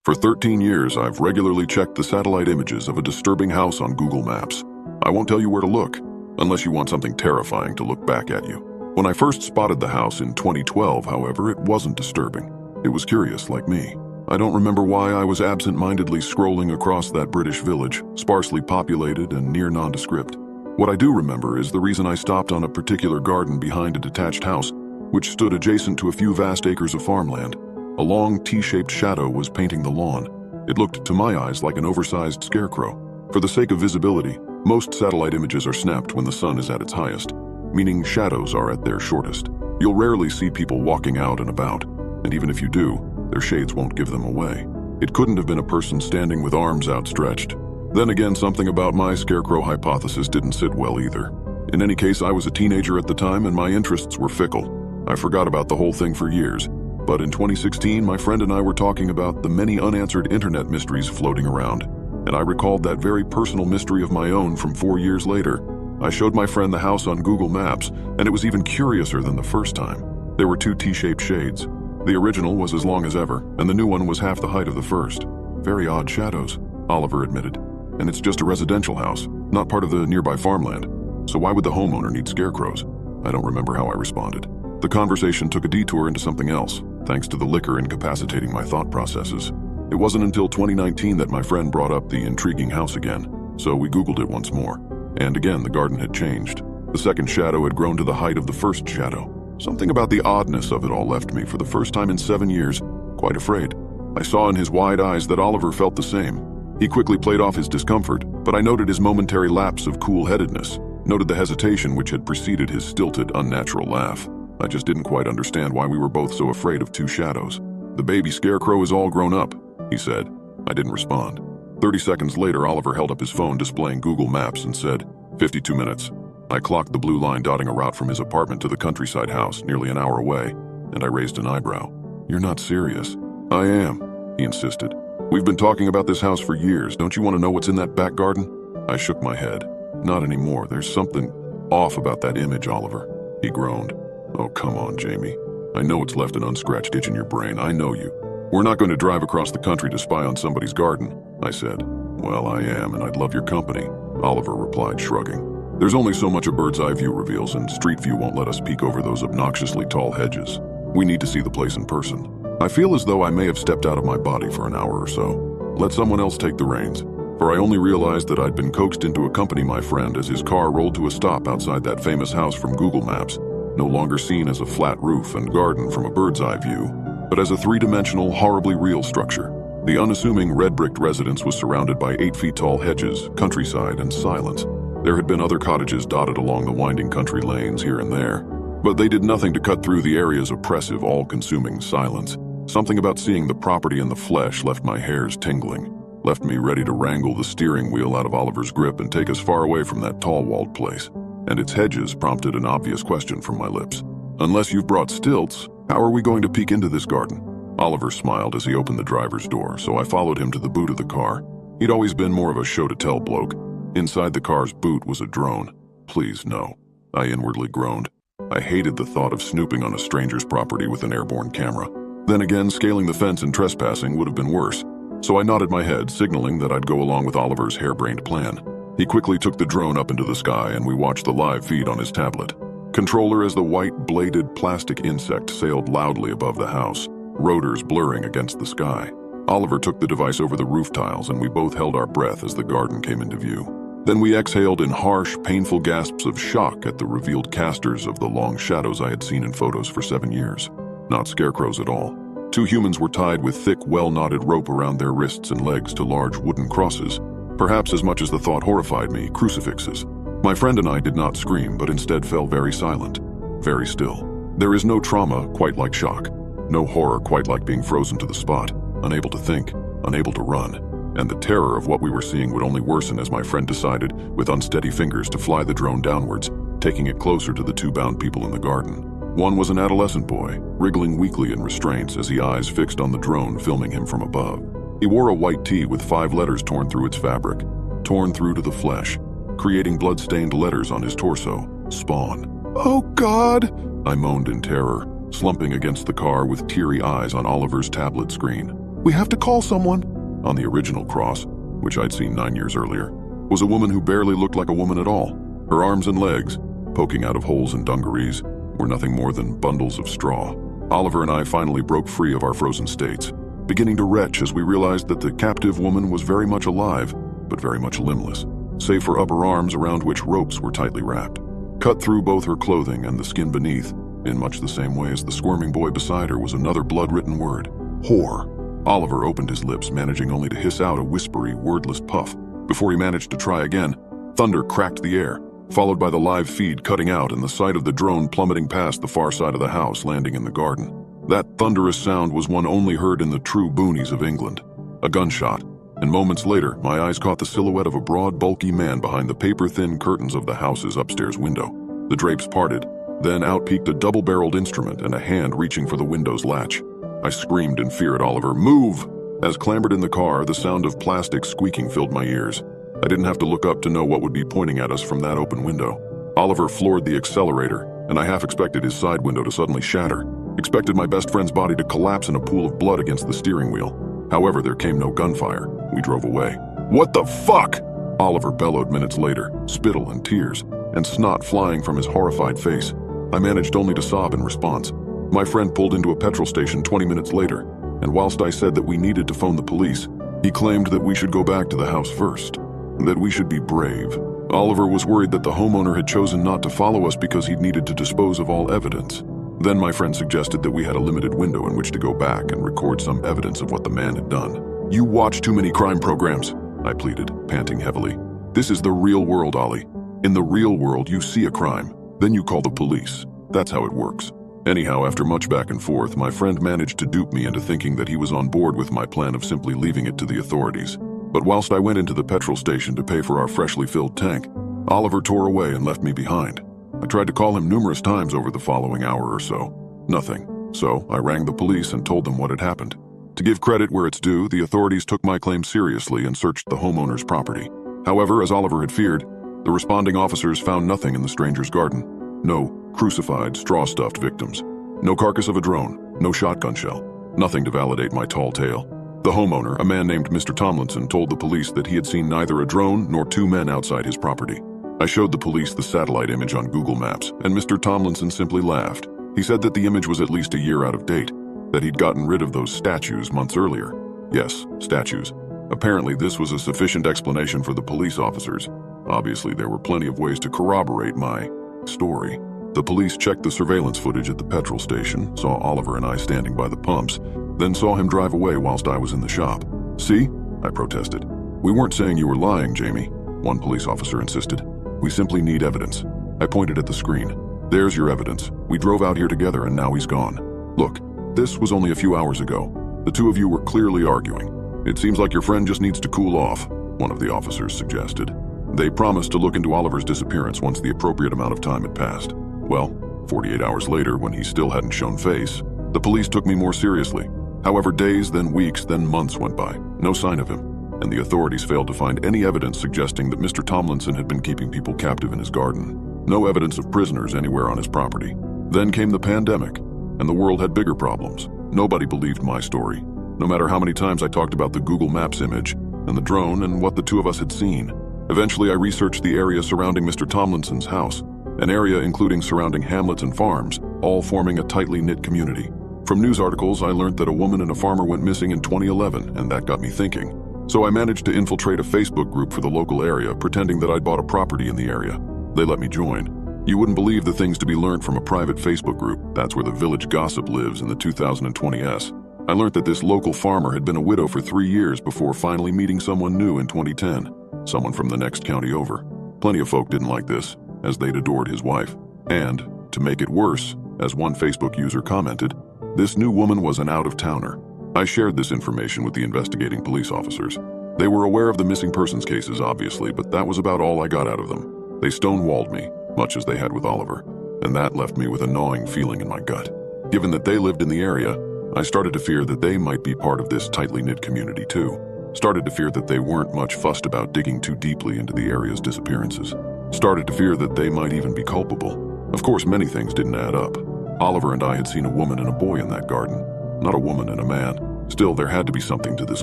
For 13 years, I've regularly checked the satellite images of a disturbing house on Google Maps. I won't tell you where to look, unless you want something terrifying to look back at you. When I first spotted the house in 2012, however, it wasn't disturbing. It was curious, like me. I don't remember why I was absent-mindedly scrolling across that British village, sparsely populated and near nondescript. What I do remember is the reason I stopped on a particular garden behind a detached house, which stood adjacent to a few vast acres of farmland. A long T-shaped shadow was painting the lawn. It looked to my eyes like an oversized scarecrow. For the sake of visibility, most satellite images are snapped when the sun is at its highest, meaning shadows are at their shortest. You'll rarely see people walking out and about, and even if you do, their shades won't give them away. It couldn't have been a person standing with arms outstretched. Then again, something about my scarecrow hypothesis didn't sit well either. In any case, I was a teenager at the time and my interests were fickle. I forgot about the whole thing for years. But in 2016, my friend and I were talking about the many unanswered internet mysteries floating around, and I recalled that very personal mystery of my own from 4 years later. I showed my friend the house on Google Maps, and it was even curiouser than the first time. There were two T-shaped shades. The original was as long as ever, and the new one was half the height of the first. Very odd shadows, Oliver admitted. And it's just a residential house, not part of the nearby farmland. So why would the homeowner need scarecrows? I don't remember how I responded. The conversation took a detour into something else, thanks to the liquor incapacitating my thought processes. It wasn't until 2019 that my friend brought up the intriguing house again, so we Googled it once more. And again, the garden had changed. The second shadow had grown to the height of the first shadow. Something about the oddness of it all left me, for the first time in 7 years, quite afraid. I saw in his wide eyes that Oliver felt the same. He quickly played off his discomfort, but I noted his momentary lapse of cool-headedness, noted the hesitation which had preceded his stilted, unnatural laugh. I just didn't quite understand why we were both so afraid of two shadows. "The baby scarecrow is all grown up," he said. I didn't respond. 30 seconds later, Oliver held up his phone displaying Google Maps and said, 52 minutes. I clocked the blue line dotting a route from his apartment to the countryside house, nearly an hour away, and I raised an eyebrow. "You're not serious." "I am," he insisted. "We've been talking about this house for years. Don't you want to know what's in that back garden?" I shook my head. "Not anymore. There's something off about that image, Oliver." He groaned. "Oh, come on, Jamie. I know it's left an unscratched itch in your brain. I know you. We're not going to drive across the country to spy on somebody's garden," I said. "Well, I am, and I'd love your company," Oliver replied, shrugging. "There's only so much a bird's eye view reveals, and street view won't let us peek over those obnoxiously tall hedges. We need to see the place in person. I feel as though I may have stepped out of my body for an hour or so. Let someone else take the reins." For I only realized that I'd been coaxed in to accompany my friend as his car rolled to a stop outside that famous house from Google Maps, no longer seen as a flat roof and garden from a bird's eye view, but as a three-dimensional, horribly real structure. The unassuming red-bricked residence was surrounded by 8 feet tall hedges, countryside, and silence. There had been other cottages dotted along the winding country lanes here and there, but they did nothing to cut through the area's oppressive, all-consuming silence. Something about seeing the property in the flesh left my hairs tingling, left me ready to wrangle the steering wheel out of Oliver's grip and take us far away from that tall-walled place. And its hedges prompted an obvious question from my lips. "Unless you've brought stilts, how are we going to peek into this garden?" Oliver smiled as he opened the driver's door, so I followed him to the boot of the car. He'd always been more of a show-to-tell bloke. Inside the car's boot was a drone. Please, no. I inwardly groaned. I hated the thought of snooping on a stranger's property with an airborne camera. Then again, scaling the fence and trespassing would have been worse. So I nodded my head, signaling that I'd go along with Oliver's harebrained plan. He quickly took the drone up into the sky, and we watched the live feed on his tablet. Controller as the white, bladed plastic insect sailed loudly above the house, rotors blurring against the sky. Oliver took the device over the roof tiles, and we both held our breath as the garden came into view. Then we exhaled in harsh, painful gasps of shock at the revealed casters of the long shadows I had seen in photos for 7 years. Not scarecrows at all. 2 humans were tied with thick, well-knotted rope around their wrists and legs to large wooden crosses. Perhaps as much as the thought horrified me, crucifixes. My friend and I did not scream, but instead fell very silent, very still. There is no trauma quite like shock, no horror quite like being frozen to the spot, unable to think, unable to run. And the terror of what we were seeing would only worsen as my friend decided, with unsteady fingers, to fly the drone downwards, taking it closer to the 2 bound people in the garden. One was an adolescent boy, wriggling weakly in restraints as the eyes fixed on the drone filming him from above. He wore a white tee with 5 letters torn through its fabric, torn through to the flesh, creating blood-stained letters on his torso. Spawn. "Oh, God!" I moaned in terror, slumping against the car with teary eyes on Oliver's tablet screen. "We have to call someone." On the original cross, which I'd seen 9 years earlier, was a woman who barely looked like a woman at all. Her arms and legs, poking out of holes in dungarees, were nothing more than bundles of straw. Oliver and I finally broke free of our frozen states, beginning to retch as we realized that the captive woman was very much alive, but very much limbless, save for upper arms around which ropes were tightly wrapped. Cut through both her clothing and the skin beneath, in much the same way as the squirming boy beside her, was another blood-written word: whore. Oliver opened his lips, managing only to hiss out a whispery, wordless puff. Before he managed to try again, thunder cracked the air, followed by the live feed cutting out and the sight of the drone plummeting past the far side of the house, landing in the garden. That thunderous sound was one only heard in the true boonies of England. A gunshot, and moments later, my eyes caught the silhouette of a broad, bulky man behind the paper-thin curtains of the house's upstairs window. The drapes parted, then out peeked a double-barreled instrument and a hand reaching for the window's latch. I screamed in fear at Oliver, "Move!" As clambered in the car, the sound of plastic squeaking filled my ears. I didn't have to look up to know what would be pointing at us from that open window. Oliver floored the accelerator, and I half expected his side window to suddenly shatter. Expected my best friend's body to collapse in a pool of blood against the steering wheel. However, there came no gunfire. We drove away. "What the fuck?" Oliver bellowed minutes later, spittle and tears, and snot flying from his horrified face. I managed only to sob in response. My friend pulled into a petrol station 20 minutes later, and whilst I said that we needed to phone the police, he claimed that we should go back to the house first, that we should be brave. Oliver was worried that the homeowner had chosen not to follow us because he'd needed to dispose of all evidence. Then my friend suggested that we had a limited window in which to go back and record some evidence of what the man had done. "You watch too many crime programs," I pleaded, panting heavily. "This is the real world, Ollie. In the real world, you see a crime, then you call the police. That's how it works." Anyhow, after much back and forth, my friend managed to dupe me into thinking that he was on board with my plan of simply leaving it to the authorities. But whilst I went into the petrol station to pay for our freshly filled tank, Oliver tore away and left me behind. I tried to call him numerous times over the following hour or so. Nothing. So I rang the police and told them what had happened. To give credit where it's due, the authorities took my claim seriously and searched the homeowner's property. However, as Oliver had feared, the responding officers found nothing in the stranger's garden. No crucified, straw-stuffed victims. No carcass of a drone. No shotgun shell. Nothing to validate my tall tale. The homeowner, a man named Mr. Tomlinson, told the police that he had seen neither a drone nor two men outside his property. I showed the police the satellite image on Google Maps, and Mr. Tomlinson simply laughed. He said that the image was at least a year out of date, that he'd gotten rid of those statues months earlier. Yes, statues. Apparently this was a sufficient explanation for the police officers. Obviously there were plenty of ways to corroborate my story. The police checked the surveillance footage at the petrol station, saw Oliver and I standing by the pumps, then saw him drive away whilst I was in the shop. "See?" I protested. "We weren't saying you were lying, Jamie," one police officer insisted. "We simply need evidence." I pointed at the screen. "There's your evidence. We drove out here together and now he's gone. Look, this was only a few hours ago. The two of you were clearly arguing. It seems like your friend just needs to cool off," one of the officers suggested. They promised to look into Oliver's disappearance once the appropriate amount of time had passed. Well, 48 hours later, when he still hadn't shown face, the police took me more seriously. However, days, then weeks, then months went by. No sign of him. And the authorities failed to find any evidence suggesting that Mr. Tomlinson had been keeping people captive in his garden. No evidence of prisoners anywhere on his property. Then came the pandemic, and the world had bigger problems. Nobody believed my story, no matter how many times I talked about the Google Maps image, and the drone, and what the two of us had seen. Eventually, I researched the area surrounding Mr. Tomlinson's house, an area including surrounding hamlets and farms, all forming a tightly knit community. From news articles, I learned that a woman and a farmer went missing in 2011, and that got me thinking. So I managed to infiltrate a Facebook group for the local area, pretending that I'd bought a property in the area. They let me join. You wouldn't believe the things to be learned from a private Facebook group. That's where the village gossip lives in the 2020s. I learned that this local farmer had been a widow for 3 years before finally meeting someone new in 2010. Someone from the next county over. Plenty of folk didn't like this, as they'd adored his wife. And, to make it worse, as one Facebook user commented, this new woman was an out-of-towner. I shared this information with the investigating police officers. They were aware of the missing persons cases, obviously, but that was about all I got out of them. They stonewalled me, much as they had with Oliver, and that left me with a gnawing feeling in my gut. Given that they lived in the area, I started to fear that they might be part of this tightly knit community too. Started to fear that they weren't much fussed about digging too deeply into the area's disappearances. Started to fear that they might even be culpable. Of course, many things didn't add up. Oliver and I had seen a woman and a boy in that garden. Not a woman and a man. Still, there had to be something to this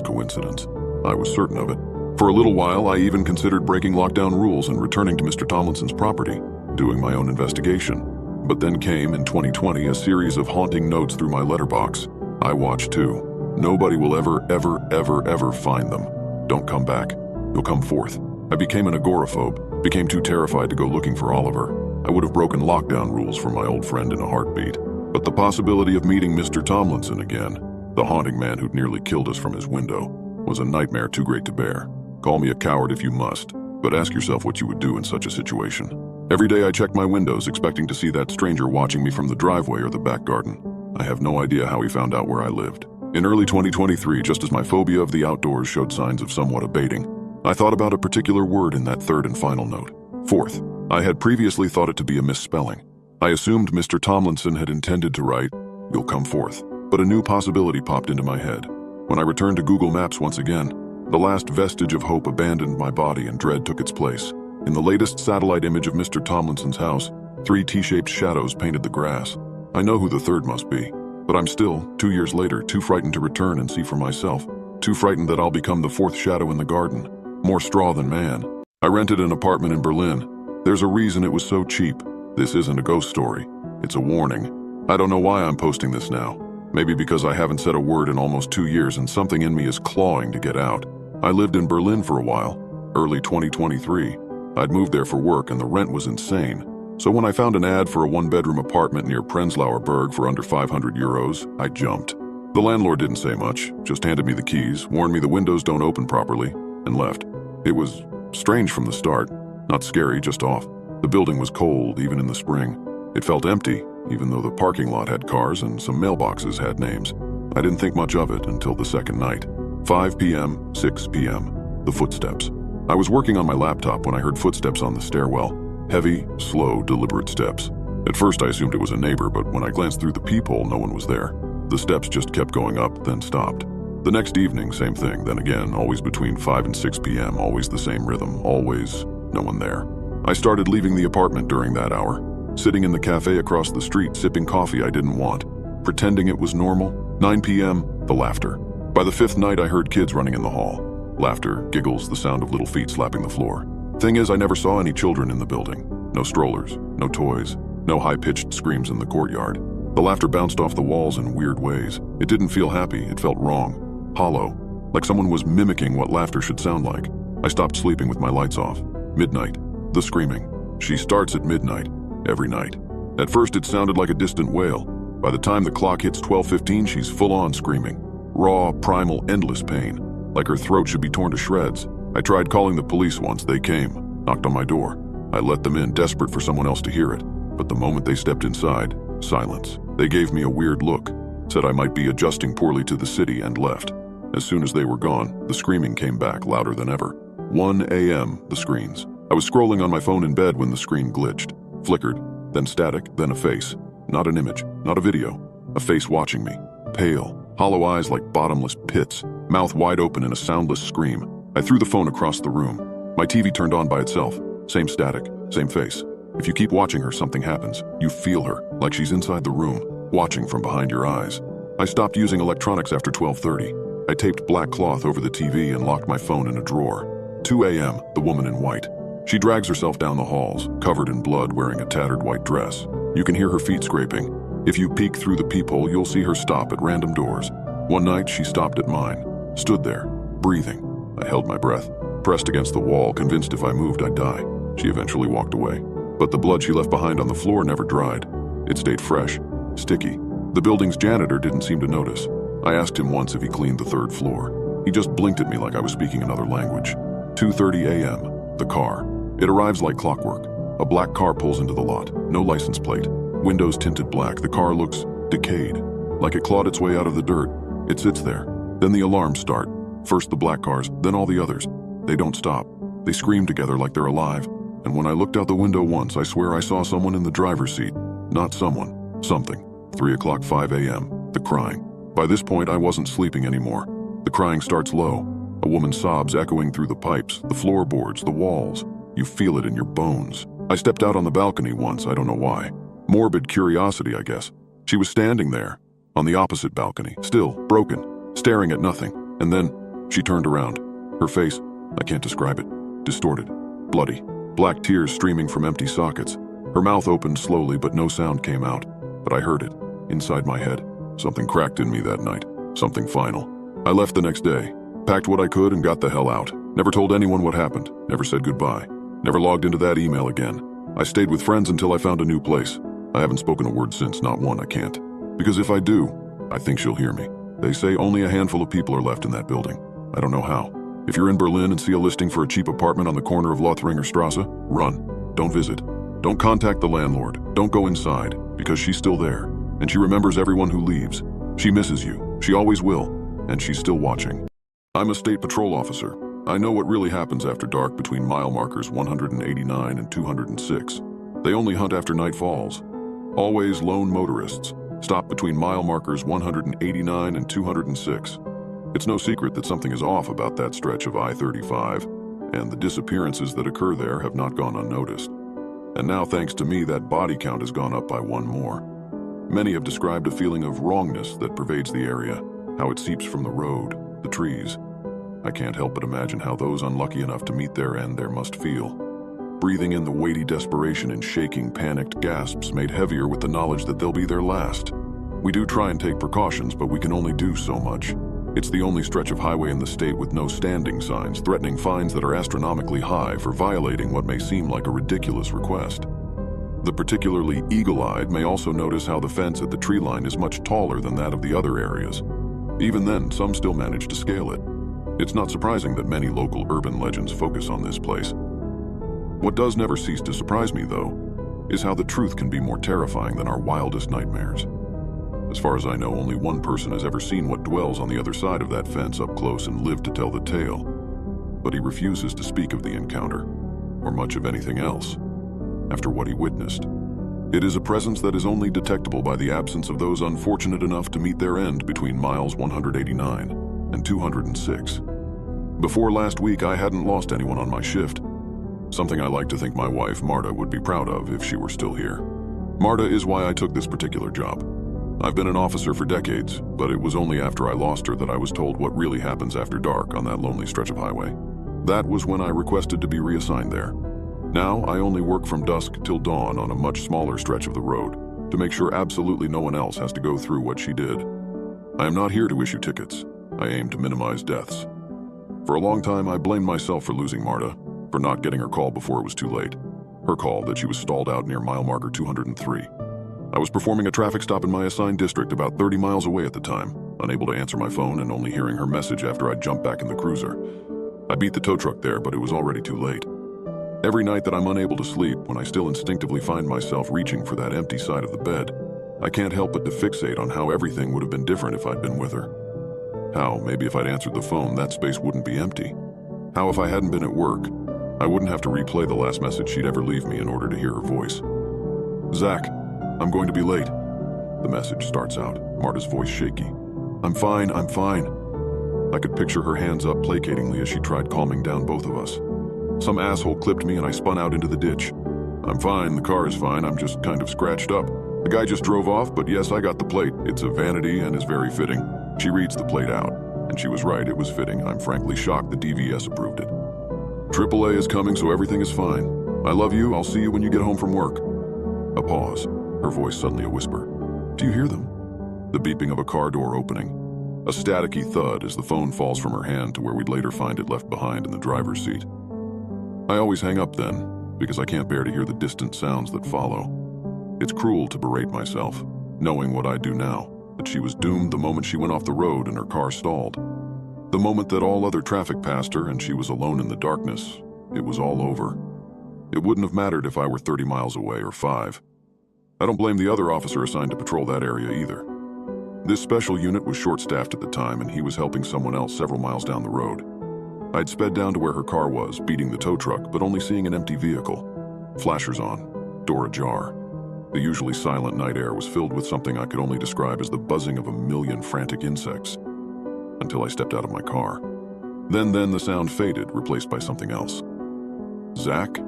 coincidence. I was certain of it. For a little while, I even considered breaking lockdown rules and returning to Mr. Tomlinson's property, doing my own investigation. But then came, in 2020, a series of haunting notes through my letterbox. I watched too. Nobody will ever find them. Don't come back. You'll come forth. I became an agoraphobe, became too terrified to go looking for Oliver. I would have broken lockdown rules for my old friend in a heartbeat. But the possibility of meeting Mr. Tomlinson again, the haunting man who'd nearly killed us from his window, was a nightmare too great to bear. Call me a coward if you must, but ask yourself what you would do in such a situation. Every day I checked my windows expecting to see that stranger watching me from the driveway or the back garden. I have no idea how he found out where I lived. In early 2023, just as my phobia of the outdoors showed signs of somewhat abating, I thought about a particular word in that third and final note. Fourth. I had previously thought it to be a misspelling. I assumed Mr. Tomlinson had intended to write, "You'll come forth." But a new possibility popped into my head. When I returned to Google Maps once again, the last vestige of hope abandoned my body and dread took its place. In the latest satellite image of Mr. Tomlinson's house, 3 T-shaped shadows painted the grass. I know who the third must be, but I'm still, 2 years later, too frightened to return and see for myself. Too frightened that I'll become the 4th shadow in the garden. More straw than man. I rented an apartment in Berlin. There's a reason it was so cheap. This isn't a ghost story. It's a warning. I don't know why I'm posting this now. Maybe because I haven't said a word in almost 2 years and something in me is clawing to get out. I lived in Berlin for a while, early 2023. I'd moved there for work and the rent was insane. So when I found an ad for a 1-bedroom apartment near Prenzlauer Berg for under 500 euros, I jumped. The landlord didn't say much, just handed me the keys, warned me the windows don't open properly, and left. It was strange from the start. Not scary, just off. The building was cold, even in the spring. It felt empty, even though the parking lot had cars and some mailboxes had names. I didn't think much of it until the second night. 5 p.m., 6 p.m. The footsteps. I was working on my laptop when I heard footsteps on the stairwell. Heavy, slow, deliberate steps. At first I assumed it was a neighbor, but when I glanced through the peephole, no one was there. The steps just kept going up, then stopped. The next evening, same thing, then again, always between 5 and 6 p.m., always the same rhythm, always no one there. I started leaving the apartment during that hour, sitting in the cafe across the street, sipping coffee I didn't want, pretending it was normal. 9 p.m., the laughter. By the 5th night, I heard kids running in the hall. Laughter, giggles, the sound of little feet slapping the floor. Thing is, I never saw any children in the building. No strollers, no toys, no high-pitched screams in the courtyard. The laughter bounced off the walls in weird ways. It didn't feel happy, it felt wrong. Hollow, like someone was mimicking what laughter should sound like. I stopped sleeping with my lights off. Midnight. The screaming. She starts at midnight, every night. At first it sounded like a distant wail. By the time the clock hits 12:15, she's full-on screaming. Raw, primal, endless pain. Like her throat should be torn to shreds. I tried calling the police once. They came, knocked on my door. I let them in, desperate for someone else to hear it. But the moment they stepped inside, silence. They gave me a weird look, said I might be adjusting poorly to the city, and left. As soon as they were gone, the screaming came back louder than ever. 1 a.m., the screens. I was scrolling on my phone in bed when the screen glitched, flickered, then static, then a face. Not an image, not a video. A face watching me. Pale, hollow eyes like bottomless pits, mouth wide open in a soundless scream. I threw the phone across the room. My TV turned on by itself. Same static, same face. If you keep watching her, something happens. You feel her, like she's inside the room, watching from behind your eyes. I stopped using electronics after 12:30. I taped black cloth over the TV and locked my phone in a drawer. 2 a.m., the woman in white. She drags herself down the halls, covered in blood, wearing a tattered white dress. You can hear her feet scraping. If you peek through the peephole, you'll see her stop at random doors. One night, she stopped at mine, stood there, breathing. I held my breath, pressed against the wall, convinced if I moved, I'd die. She eventually walked away. But the blood she left behind on the floor never dried. It stayed fresh, sticky. The building's janitor didn't seem to notice. I asked him once if he cleaned the 3rd floor. He just blinked at me like I was speaking another language. 2:30 a.m., the car. It arrives like clockwork. A black car pulls into the lot, no license plate. Windows tinted black, the car looks decayed, like it clawed its way out of the dirt. It sits there. Then the alarms start. First the black cars, then all the others. They don't stop. They scream together like they're alive. And when I looked out the window once, I swear I saw someone in the driver's seat. Not someone, something. 3 o'clock, 5 a.m., the crying. By this point, I wasn't sleeping anymore. The crying starts low. A woman's sobs echoing through the pipes, the floorboards, the walls. You feel it in your bones. I stepped out on the balcony once, I don't know why. Morbid curiosity, I guess. She was standing there, on the opposite balcony, still broken, staring at nothing, and then she turned around. Her face, I can't describe it, distorted, bloody, black tears streaming from empty sockets. Her mouth opened slowly, but no sound came out. But I heard it, inside my head. Something cracked in me that night, something final. I left the next day, packed what I could and got the hell out. Never told anyone what happened, never said goodbye, never logged into that email again. I stayed with friends until I found a new place. I haven't spoken a word since, not one. I can't. Because if I do, I think she'll hear me. They say only a handful of people are left in that building. I don't know how. If you're in Berlin and see a listing for a cheap apartment on the corner of Lothringer Strasse, run. Don't visit. Don't contact the landlord. Don't go inside, because she's still there, and she remembers everyone who leaves. She misses you. She always will, and she's still watching. I'm a state patrol officer. I know what really happens after dark between mile markers 189 and 206. They only hunt after night falls. Always lone motorists. Stop between mile markers 189 and 206. It's no secret that something is off about that stretch of I-35, and the disappearances that occur there have not gone unnoticed. And now, thanks to me, that body count has gone up by one more. Many have described a feeling of wrongness that pervades the area, how it seeps from the road, the trees. I can't help but imagine how those unlucky enough to meet their end there must feel. Breathing in the weighty desperation and shaking, panicked gasps made heavier with the knowledge that they'll be their last. We do try and take precautions, but we can only do so much. It's the only stretch of highway in the state with no standing signs threatening fines that are astronomically high for violating what may seem like a ridiculous request. The particularly eagle-eyed may also notice how the fence at the tree line is much taller than that of the other areas. Even then, some still manage to scale it. It's not surprising that many local urban legends focus on this place. What does never cease to surprise me, though, is how the truth can be more terrifying than our wildest nightmares. As far as I know, only one person has ever seen what dwells on the other side of that fence up close and lived to tell the tale. But he refuses to speak of the encounter, or much of anything else, after what he witnessed. It is a presence that is only detectable by the absence of those unfortunate enough to meet their end between miles 189 and 206. Before last week, I hadn't lost anyone on my shift, something I like to think my wife, Marta, would be proud of if she were still here. Marta is why I took this particular job. I've been an officer for decades, but it was only after I lost her that I was told what really happens after dark on that lonely stretch of highway. That was when I requested to be reassigned there. Now, I only work from dusk till dawn on a much smaller stretch of the road, to make sure absolutely no one else has to go through what she did. I am not here to issue tickets. I aim to minimize deaths. For a long time, I blamed myself for losing Marta, for not getting her call before it was too late. Her call that she was stalled out near mile marker 203. I was performing a traffic stop in my assigned district about 30 miles away at the time, unable to answer my phone and only hearing her message after I'd jumped back in the cruiser. I beat the tow truck there, but it was already too late. Every night that I'm unable to sleep, when I still instinctively find myself reaching for that empty side of the bed, I can't help but to fixate on how everything would have been different if I'd been with her. How, maybe if I'd answered the phone, that space wouldn't be empty. How, if I hadn't been at work, I wouldn't have to replay the last message she'd ever leave me in order to hear her voice. Zach, I'm going to be late. The message starts out, Marta's voice shaky. I'm fine. I could picture her hands up placatingly as she tried calming down both of us. Some asshole clipped me and I spun out into the ditch. I'm fine, the car is fine, I'm just kind of scratched up. The guy just drove off, but yes, I got the plate. It's a vanity and is very fitting. She reads the plate out, and she was right, it was fitting. I'm frankly shocked the DVS approved it. AAA is coming, so everything is fine. I love you, I'll see you when you get home from work. A pause, her voice suddenly a whisper. Do you hear them? The beeping of a car door opening. A staticky thud as the phone falls from her hand to where we'd later find it left behind in the driver's seat. I always hang up then, because I can't bear to hear the distant sounds that follow. It's cruel to berate myself, knowing what I do now, that she was doomed the moment she went off the road and her car stalled. The moment that all other traffic passed her and she was alone in the darkness, it was all over. It wouldn't have mattered if I were 30 miles away or 5. I don't blame the other officer assigned to patrol that area either. This special unit was short-staffed at the time and he was helping someone else several miles down the road. I'd sped down to where her car was, beating the tow truck, but only seeing an empty vehicle. Flashers on, door ajar. The usually silent night air was filled with something I could only describe as the buzzing of a million frantic insects. Until I stepped out of my car. Then the sound faded, replaced by something else. Zach?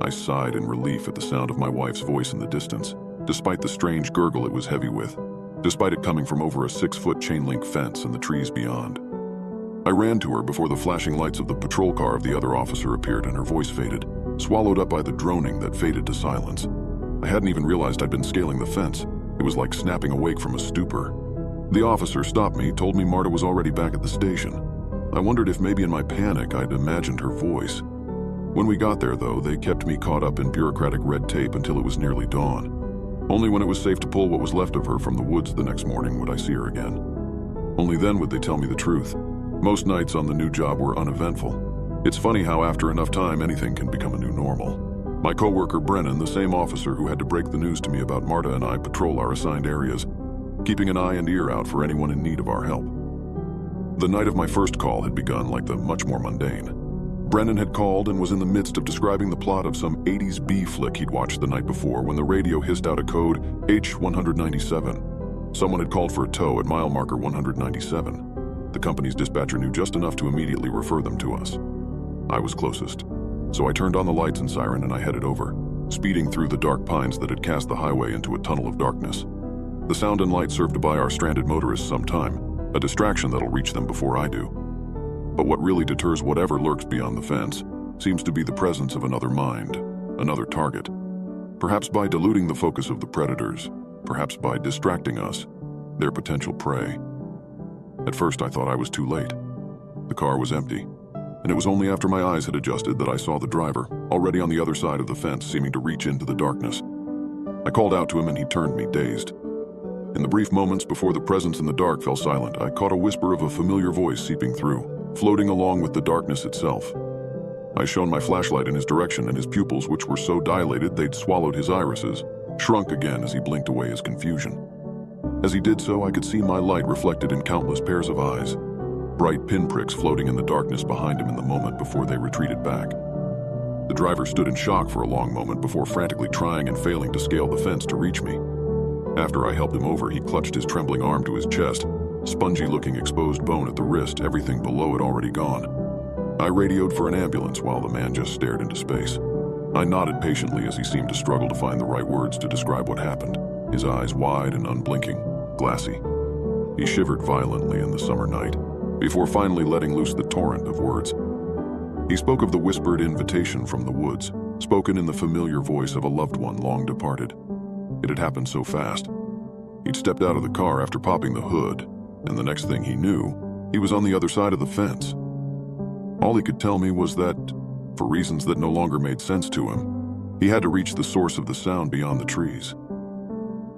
I sighed in relief at the sound of my wife's voice in the distance, despite the strange gurgle it was heavy with. despite it coming from over a 6-foot chain-link fence and the trees beyond. I ran to her before the flashing lights of the patrol car of the other officer appeared and her voice faded, swallowed up by the droning that faded to silence. I hadn't even realized I'd been scaling the fence. It was like snapping awake from a stupor. The officer stopped me, told me Marta was already back at the station. I wondered if maybe in my panic I'd imagined her voice. When we got there, though, they kept me caught up in bureaucratic red tape until it was nearly dawn. Only when it was safe to pull what was left of her from the woods the next morning would I see her again. Only then would they tell me the truth. Most nights on the new job were uneventful. It's funny how after enough time anything can become a new normal. My coworker Brennan, the same officer who had to break the news to me about Marta and I, patrol our assigned areas, keeping an eye and ear out for anyone in need of our help. The night of my first call had begun like the much more mundane. Brennan had called and was in the midst of describing the plot of some 80s B flick he'd watched the night before when the radio hissed out a code H197. Someone had called for a tow at mile marker 197. The company's dispatcher knew just enough to immediately refer them to us. I was closest, so I turned on the lights and siren and I headed over, speeding through the dark pines that had cast the highway into a tunnel of darkness. The sound and light served to buy our stranded motorists some time, a distraction that'll reach them before I do. But what really deters whatever lurks beyond the fence seems to be the presence of another mind, another target. Perhaps by diluting the focus of the predators, perhaps by distracting us, their potential prey. At first I thought I was too late. The car was empty, and it was only after my eyes had adjusted that I saw the driver, already on the other side of the fence, seeming to reach into the darkness. I called out to him and he turned me, dazed. In the brief moments before the presence in the dark fell silent, I caught a whisper of a familiar voice seeping through, floating along with the darkness itself. I shone my flashlight in his direction, and his pupils, which were so dilated they'd swallowed his irises, shrunk again as he blinked away his confusion. As he did so, I could see my light reflected in countless pairs of eyes, bright pinpricks floating in the darkness behind him in the moment before they retreated back. The driver stood in shock for a long moment before frantically trying and failing to scale the fence to reach me. After I helped him over, he clutched his trembling arm to his chest, spongy-looking exposed bone at the wrist, everything below it already gone. I radioed for an ambulance while the man just stared into space. I nodded patiently as he seemed to struggle to find the right words to describe what happened, his eyes wide and unblinking, glassy. He shivered violently in the summer night, before finally letting loose the torrent of words. He spoke of the whispered invitation from the woods, spoken in the familiar voice of a loved one long departed. It had happened so fast. He'd stepped out of the car after popping the hood, and the next thing he knew, he was on the other side of the fence. All he could tell me was that, for reasons that no longer made sense to him, he had to reach the source of the sound beyond the trees.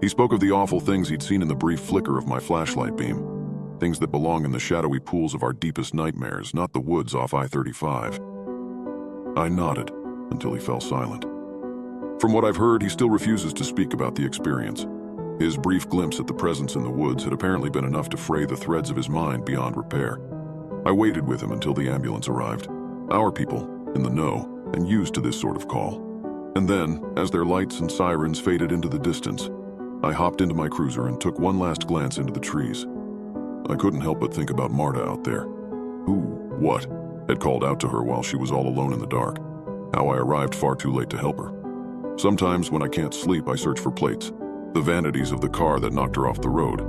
He spoke of the awful things he'd seen in the brief flicker of my flashlight beam, things that belong in the shadowy pools of our deepest nightmares, not the woods off I-35. I nodded until he fell silent. From what I've heard, he still refuses to speak about the experience. His brief glimpse at the presence in the woods had apparently been enough to fray the threads of his mind beyond repair. I waited with him until the ambulance arrived. Our people, in the know, and used to this sort of call. And then, as their lights and sirens faded into the distance, I hopped into my cruiser and took one last glance into the trees. I couldn't help but think about Marta out there. What, had called out to her while she was all alone in the dark. How I arrived far too late to help her. Sometimes when I can't sleep, I search for plates. The vanities of the car that knocked her off the road.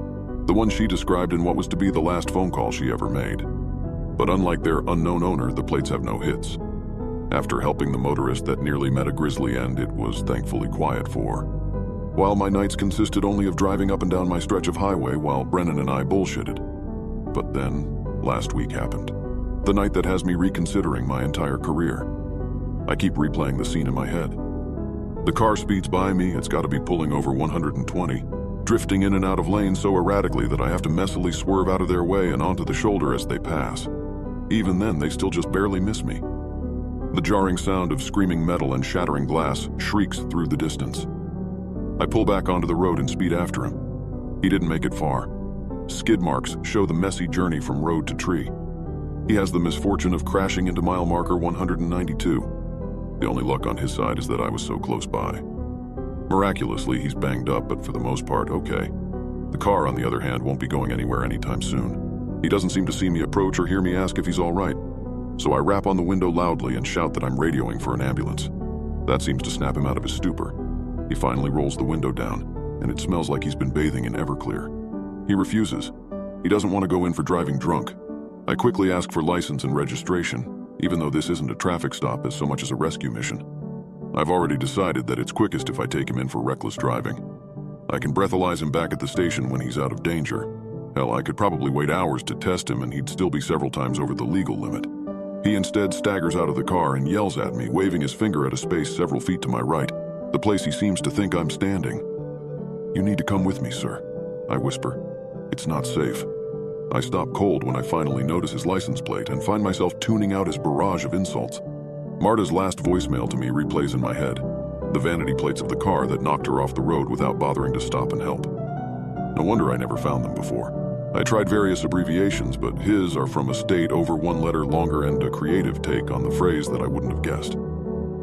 The one she described in what was to be the last phone call she ever made. But unlike their unknown owner, the plates have no hits. After helping the motorist that nearly met a grisly end, it was thankfully quiet for. While my nights consisted only of driving up and down my stretch of highway while Brennan and I bullshitted. But then, last week happened. The night that has me reconsidering my entire career. I keep replaying the scene in my head. The car speeds by me, it's got to be pulling over 120, drifting in and out of lanes so erratically that I have to messily swerve out of their way and onto the shoulder as they pass. Even then, they still just barely miss me. The jarring sound of screaming metal and shattering glass shrieks through the distance. I pull back onto the road and speed after him. He didn't make it far. Skid marks show the messy journey from road to tree. He has the misfortune of crashing into mile marker 192. The only luck on his side is that I was so close by. Miraculously, he's banged up, but for the most part, okay. The car, on the other hand, won't be going anywhere anytime soon. He doesn't seem to see me approach or hear me ask if he's all right. So I rap on the window loudly and shout that I'm radioing for an ambulance. That seems to snap him out of his stupor. He finally rolls the window down, and it smells like he's been bathing in Everclear. He refuses. He doesn't want to go in for driving drunk. I quickly ask for license and registration, even though this isn't a traffic stop as so much as a rescue mission. I've already decided that it's quickest if I take him in for reckless driving. I can breathalyze him back at the station when he's out of danger. Hell, I could probably wait hours to test him and he'd still be several times over the legal limit. He instead staggers out of the car and yells at me, waving his finger at a space several feet to my right, the place he seems to think I'm standing. "You need to come with me, sir," I whisper. "It's not safe." I stop cold when I finally notice his license plate and find myself tuning out his barrage of insults. Marta's last voicemail to me replays in my head, the vanity plates of the car that knocked her off the road without bothering to stop and help. No wonder I never found them before. I tried various abbreviations, but his are from a state over one letter longer and a creative take on the phrase that I wouldn't have guessed.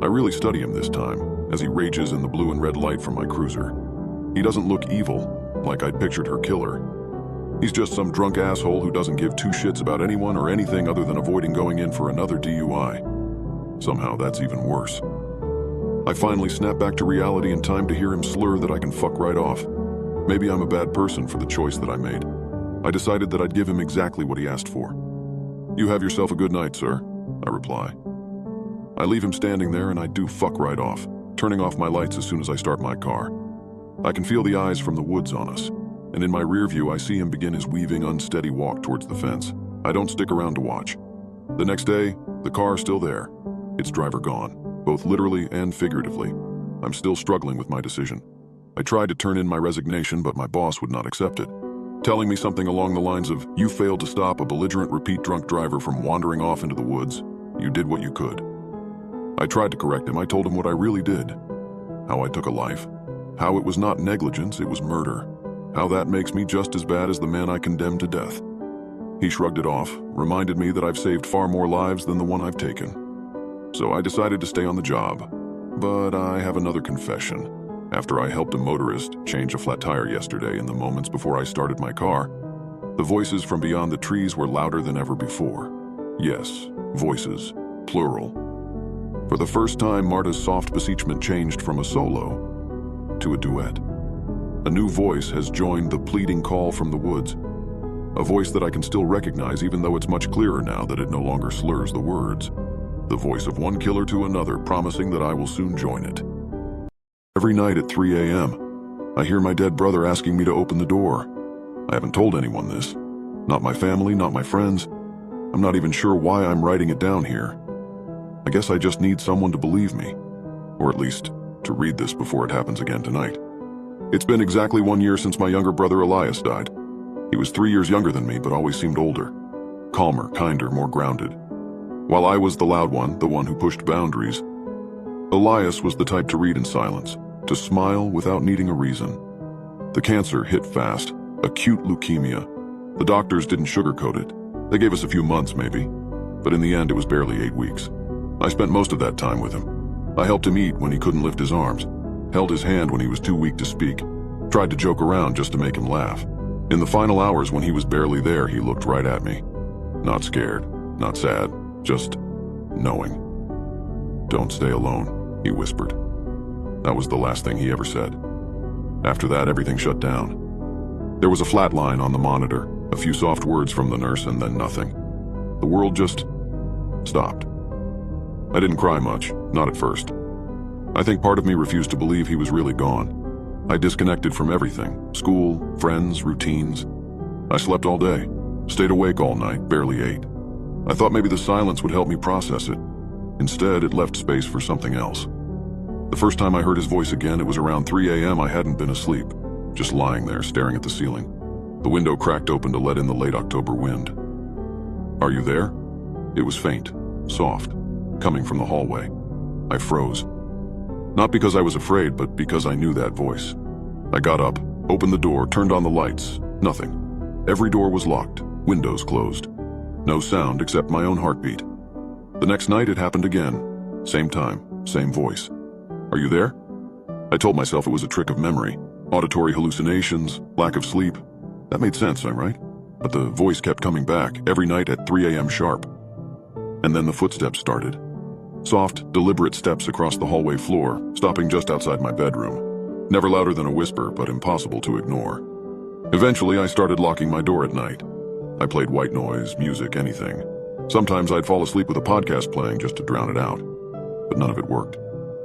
I really study him this time, as he rages in the blue and red light from my cruiser. He doesn't look evil, like I'd pictured her killer. He's just some drunk asshole who doesn't give two shits about anyone or anything other than avoiding going in for another DUI. Somehow that's even worse. I finally snap back to reality in time to hear him slur that I can fuck right off. Maybe I'm a bad person for the choice that I made. I decided that I'd give him exactly what he asked for. "You have yourself a good night, sir," I reply. I leave him standing there and I do fuck right off, turning off my lights as soon as I start my car. I can feel the eyes from the woods on us, and in my rear view I see him begin his weaving, unsteady walk towards the fence. I don't stick around to watch. The next day, the car's still there. Its driver gone, both literally and figuratively. I'm still struggling with my decision. I tried to turn in my resignation, but my boss would not accept it, telling me something along the lines of, "You failed to stop a belligerent repeat drunk driver from wandering off into the woods. You did what you could." I tried to correct him. I told him what I really did. How I took a life. How it was not negligence, it was murder. How that makes me just as bad as the man I condemned to death. He shrugged it off, reminded me that I've saved far more lives than the one I've taken. So I decided to stay on the job. But I have another confession. After I helped a motorist change a flat tire yesterday in the moments before I started my car, the voices from beyond the trees were louder than ever before. Yes, voices, plural. For the first time, Marta's soft beseechment changed from a solo to a duet. A new voice has joined the pleading call from the woods. A voice that I can still recognize even though it's much clearer now that it no longer slurs the words. The voice of one killer to another, promising that I will soon join it. Every night at 3 a.m., I hear my dead brother asking me to open the door. I haven't told anyone this. Not my family, not my friends. I'm not even sure why I'm writing it down here. I guess I just need someone to believe me. Or at least, to read this before it happens again tonight. It's been exactly 1 year since my younger brother Elias died. He was 3 years younger than me, but always seemed older. Calmer, kinder, more grounded. While I was the loud one, the one who pushed boundaries, Elias was the type to read in silence, to smile without needing a reason. The cancer hit fast, acute leukemia. The doctors didn't sugarcoat it. They gave us a few months maybe, but in the end it was barely 8 weeks. I spent most of that time with him. I helped him eat when he couldn't lift his arms, held his hand when he was too weak to speak, tried to joke around just to make him laugh. In the final hours when he was barely there, he looked right at me. Not scared, not sad, just knowing. "Don't stay alone," he whispered. That was the last thing he ever said. After that, everything shut down. There was a flat line on the monitor, a few soft words from the nurse, and then nothing. The world just stopped. I didn't cry much, not at first. I think part of me refused to believe he was really gone. I disconnected from everything, school, friends, routines. I slept all day, stayed awake all night, barely ate. I thought maybe the silence would help me process it. Instead, it left space for something else. The first time I heard his voice again, it was around 3 a.m. I hadn't been asleep, just lying there staring at the ceiling. The window cracked open to let in the late October wind. "Are you there?" It was faint, soft, coming from the hallway. I froze. Not because I was afraid, but because I knew that voice. I got up, opened the door, turned on the lights. Nothing. Every door was locked, windows closed. No sound except my own heartbeat. The next night it happened again. Same time, same voice. "Are you there?" I told myself it was a trick of memory. Auditory hallucinations, lack of sleep. That made sense, right? But the voice kept coming back, every night at 3 a.m. sharp. And then the footsteps started. Soft, deliberate steps across the hallway floor, stopping just outside my bedroom. Never louder than a whisper, but impossible to ignore. Eventually, I started locking my door at night. I played white noise, music, anything. Sometimes I'd fall asleep with a podcast playing just to drown it out. But none of it worked.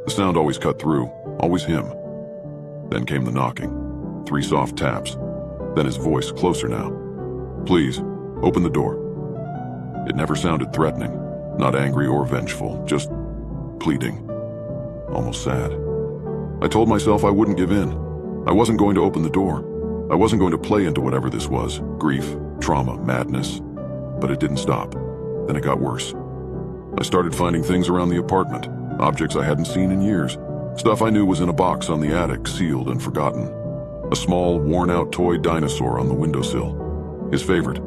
The sound always cut through, always him. Then came the knocking. 3 soft taps. Then his voice, closer now. "Please, open the door." It never sounded threatening, not angry or vengeful, just pleading. Almost sad. I told myself I wouldn't give in. I wasn't going to open the door. I wasn't going to play into whatever this was, grief, trauma, madness. But it didn't stop. Then it got worse. I started finding things around the apartment, objects I hadn't seen in years. Stuff I knew was in a box on the attic, sealed and forgotten. A small, worn-out toy dinosaur on the windowsill. His favorite,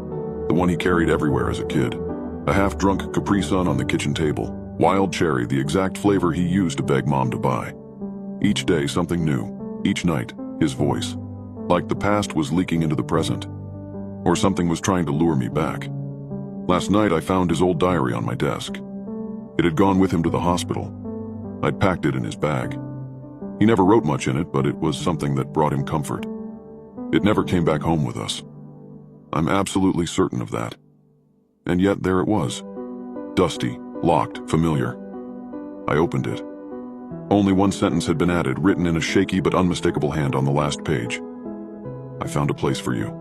the one he carried everywhere as a kid. A half-drunk Capri Sun on the kitchen table. Wild cherry, the exact flavor he used to beg Mom to buy. Each day, something new. Each night, his voice. Like the past was leaking into the present. Or something was trying to lure me back. Last night, I found his old diary on my desk. It had gone with him to the hospital. I'd packed it in his bag. He never wrote much in it, but it was something that brought him comfort. It never came back home with us. I'm absolutely certain of that. And yet there it was. Dusty, locked, familiar. I opened it. Only one sentence had been added, written in a shaky but unmistakable hand on the last page. "I found a place for you."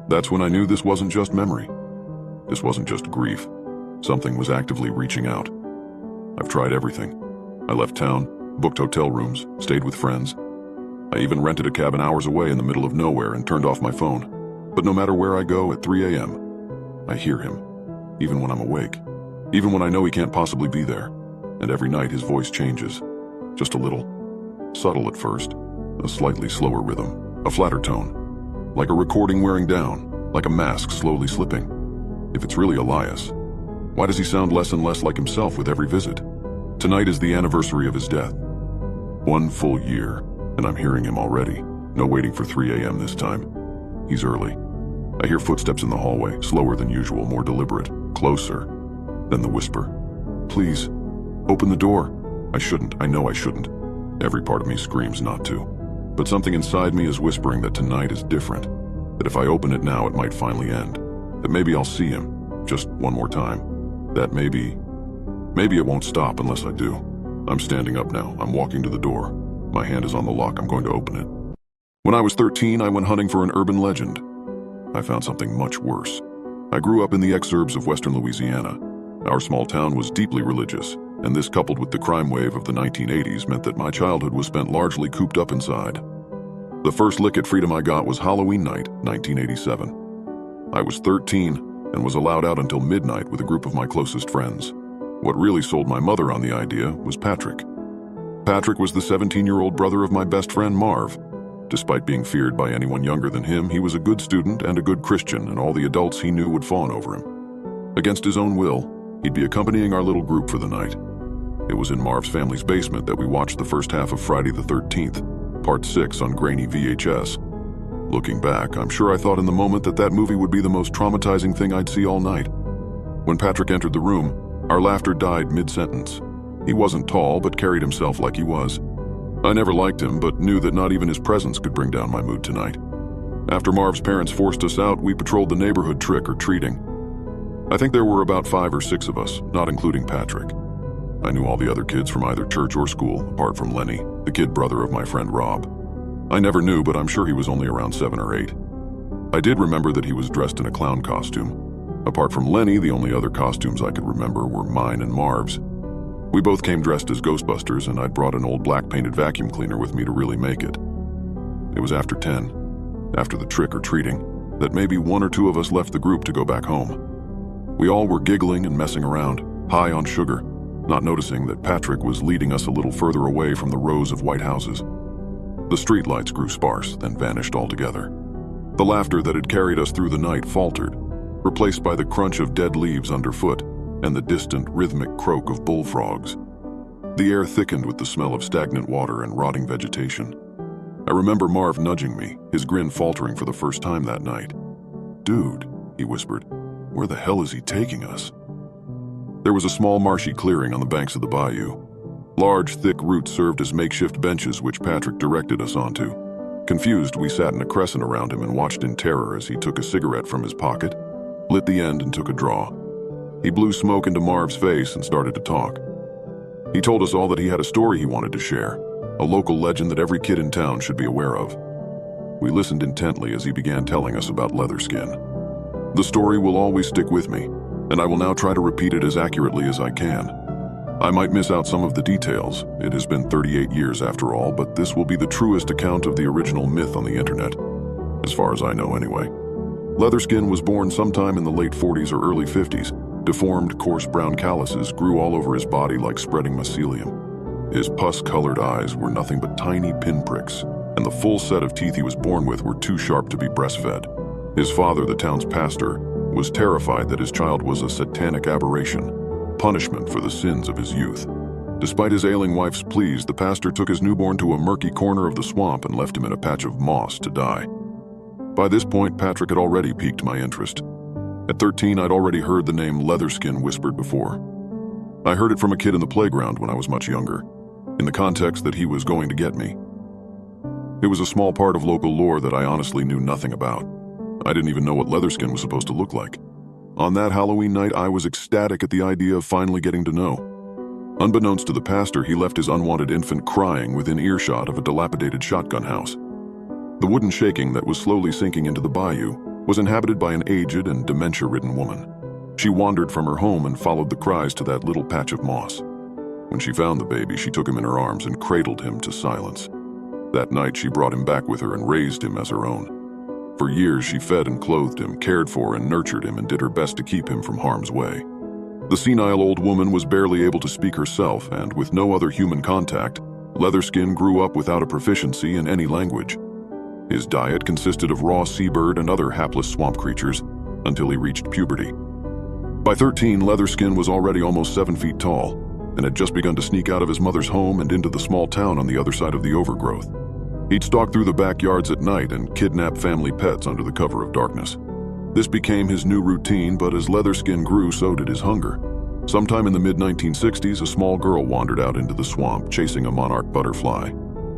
That's when I knew this wasn't just memory. This wasn't just grief. Something was actively reaching out. I've tried everything. I left town, booked hotel rooms, stayed with friends. I even rented a cabin hours away in the middle of nowhere and turned off my phone. But no matter where I go at 3 a.m., I hear him, even when I'm awake, even when I know he can't possibly be there. And every night his voice changes, just a little. Subtle at first, a slightly slower rhythm, a flatter tone. Like a recording wearing down, like a mask slowly slipping. If it's really Elias, why does he sound less and less like himself with every visit? Tonight is the anniversary of his death. 1 full year, and I'm hearing him already. No waiting for 3 a.m. this time. He's early. I hear footsteps in the hallway, slower than usual, more deliberate, closer. Then the whisper. "Please, open the door." I shouldn't, I know I shouldn't. Every part of me screams not to. But something inside me is whispering that tonight is different. That if I open it now, it might finally end. That maybe I'll see him, just one more time. That maybe it won't stop unless I do. I'm standing up now. I'm walking to the door. My hand is on the lock. I'm going to open it. When I was 13, I went hunting for an urban legend. I found something much worse. I grew up in the exurbs of western Louisiana. Our small town was deeply religious, and this coupled with the crime wave of the 1980s meant that my childhood was spent largely cooped up inside. The first lick at freedom I got was Halloween night, 1987. I was 13 and was allowed out until midnight with a group of my closest friends. What really sold my mother on the idea was Patrick. Patrick was the 17-year-old brother of my best friend Marv. Despite being feared by anyone younger than him, he was a good student and a good Christian, and all the adults he knew would fawn over him. Against his own will, he'd be accompanying our little group for the night. It was in Marv's family's basement that we watched the first half of Friday the 13th, Part 6 on grainy VHS. Looking back, I'm sure I thought in the moment that that movie would be the most traumatizing thing I'd see all night. When Patrick entered the room, our laughter died mid-sentence. He wasn't tall, but carried himself like he was. I never liked him, but knew that not even his presence could bring down my mood tonight. After Marv's parents forced us out, we patrolled the neighborhood trick-or-treating. I think there were about 5 or 6 of us, not including Patrick. I knew all the other kids from either church or school, apart from Lenny, the kid brother of my friend Rob. I never knew, but I'm sure he was only around 7 or 8. I did remember that he was dressed in a clown costume. Apart from Lenny, the only other costumes I could remember were mine and Marv's. We both came dressed as Ghostbusters, and I'd brought an old black-painted vacuum cleaner with me to really make it. It was after 10, after the trick-or-treating, that maybe 1 or 2 of us left the group to go back home. We all were giggling and messing around, high on sugar, not noticing that Patrick was leading us a little further away from the rows of white houses. The streetlights grew sparse, then vanished altogether. The laughter that had carried us through the night faltered, replaced by the crunch of dead leaves underfoot and the distant, rhythmic croak of bullfrogs. The air thickened with the smell of stagnant water and rotting vegetation. I remember Marv nudging me, his grin faltering for the first time that night. "Dude," he whispered, "where the hell is he taking us?" There was a small marshy clearing on the banks of the bayou. Large, thick roots served as makeshift benches which Patrick directed us onto. Confused, we sat in a crescent around him and watched in terror as he took a cigarette from his pocket, lit the end, and took a draw. He blew smoke into Marv's face and started to talk. He told us all that he had a story he wanted to share, a local legend that every kid in town should be aware of. We listened intently as he began telling us about Leatherskin. The story will always stick with me, and I will now try to repeat it as accurately as I can. I might miss out some of the details. It has been 38 years after all, but this will be the truest account of the original myth on the internet, as far as I know anyway. Leatherskin was born sometime in the late 40s or early 50s. Deformed, coarse brown calluses grew all over his body like spreading mycelium. His pus-colored eyes were nothing but tiny pinpricks, and the full set of teeth he was born with were too sharp to be breastfed. His father, the town's pastor, was terrified that his child was a satanic aberration, punishment for the sins of his youth. Despite his ailing wife's pleas, the pastor took his newborn to a murky corner of the swamp and left him in a patch of moss to die. By this point, Patrick had already piqued my interest. At 13, I'd already heard the name Leatherskin whispered before. I heard it from a kid in the playground when I was much younger, in the context that he was going to get me. It was a small part of local lore that I honestly knew nothing about. I didn't even know what Leatherskin was supposed to look like. On that Halloween night, I was ecstatic at the idea of finally getting to know. Unbeknownst to the pastor, he left his unwanted infant crying within earshot of a dilapidated shotgun house. The wooden shaking that was slowly sinking into the bayou was inhabited by an aged and dementia-ridden woman. She wandered from her home and followed the cries to that little patch of moss. When she found the baby, she took him in her arms and cradled him to silence. That night, she brought him back with her and raised him as her own. For years, she fed and clothed him, cared for and nurtured him, and did her best to keep him from harm's way. The senile old woman was barely able to speak herself, and with no other human contact, Leatherskin grew up without a proficiency in any language. His diet consisted of raw seabird and other hapless swamp creatures until he reached puberty. By 13, Leatherskin was already almost 7 feet tall and had just begun to sneak out of his mother's home and into the small town on the other side of the overgrowth. He'd stalk through the backyards at night and kidnap family pets under the cover of darkness. This became his new routine, but as Leatherskin grew, so did his hunger. Sometime in the mid-1960s, a small girl wandered out into the swamp, chasing a monarch butterfly.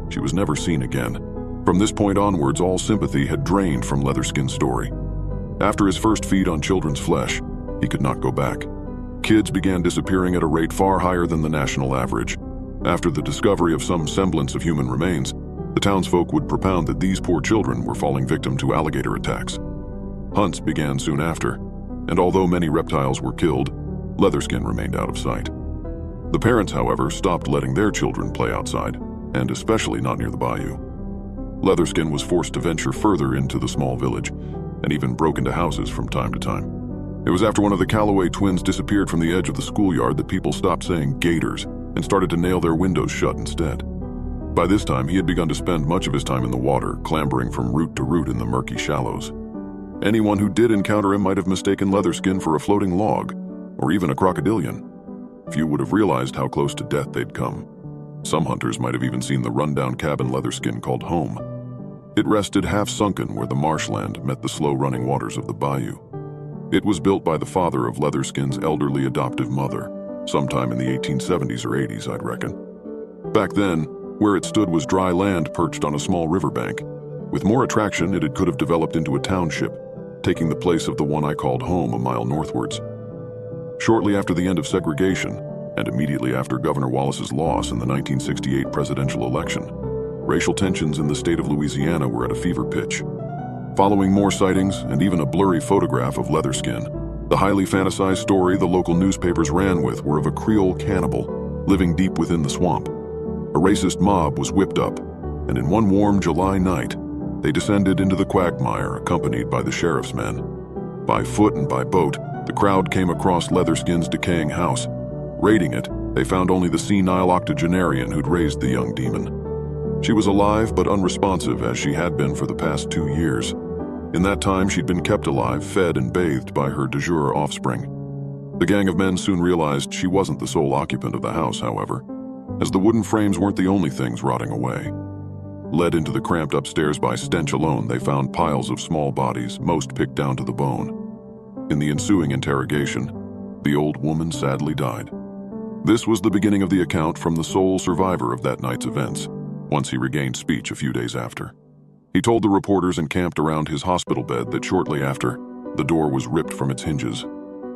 She was never seen again. From this point onwards, all sympathy had drained from Leatherskin's story. After his first feed on children's flesh, he could not go back. Kids began disappearing at a rate far higher than the national average. After the discovery of some semblance of human remains, the townsfolk would propound that these poor children were falling victim to alligator attacks. Hunts began soon after, and although many reptiles were killed, Leatherskin remained out of sight. The parents, however, stopped letting their children play outside, and especially not near the bayou. Leatherskin was forced to venture further into the small village, and even broke into houses from time to time. It was after one of the Calloway twins disappeared from the edge of the schoolyard that people stopped saying gators and started to nail their windows shut instead. By this time, he had begun to spend much of his time in the water, clambering from root to root in the murky shallows. Anyone who did encounter him might have mistaken Leatherskin for a floating log, or even a crocodilian. Few would have realized how close to death they'd come. Some hunters might have even seen the rundown cabin Leatherskin called home. It rested half-sunken where the marshland met the slow-running waters of the bayou. It was built by the father of Leatherskin's elderly adoptive mother, sometime in the 1870s or 80s, I'd reckon. Back then, where it stood was dry land perched on a small riverbank. With more attraction, it could have developed into a township, taking the place of the one I called home a mile northwards. Shortly after the end of segregation, and immediately after Governor Wallace's loss in the 1968 presidential election, racial tensions in the state of Louisiana were at a fever pitch. Following more sightings and even a blurry photograph of Leatherskin, the highly fantasized story the local newspapers ran with were of a Creole cannibal living deep within the swamp. A racist mob was whipped up, and in one warm July night, they descended into the quagmire accompanied by the sheriff's men. By foot and by boat, the crowd came across Leatherskin's decaying house. Raiding it, they found only the senile octogenarian who'd raised the young demon. She was alive but unresponsive as she had been for the past 2 years. In that time, she'd been kept alive, fed and bathed by her de jure offspring. The gang of men soon realized she wasn't the sole occupant of the house, however, as the wooden frames weren't the only things rotting away. Led into the cramped upstairs by stench alone, they found piles of small bodies, most picked down to the bone. In the ensuing interrogation, the old woman sadly died. This was the beginning of the account from the sole survivor of that night's events, once he regained speech a few days after. He told the reporters encamped around his hospital bed that shortly after, the door was ripped from its hinges.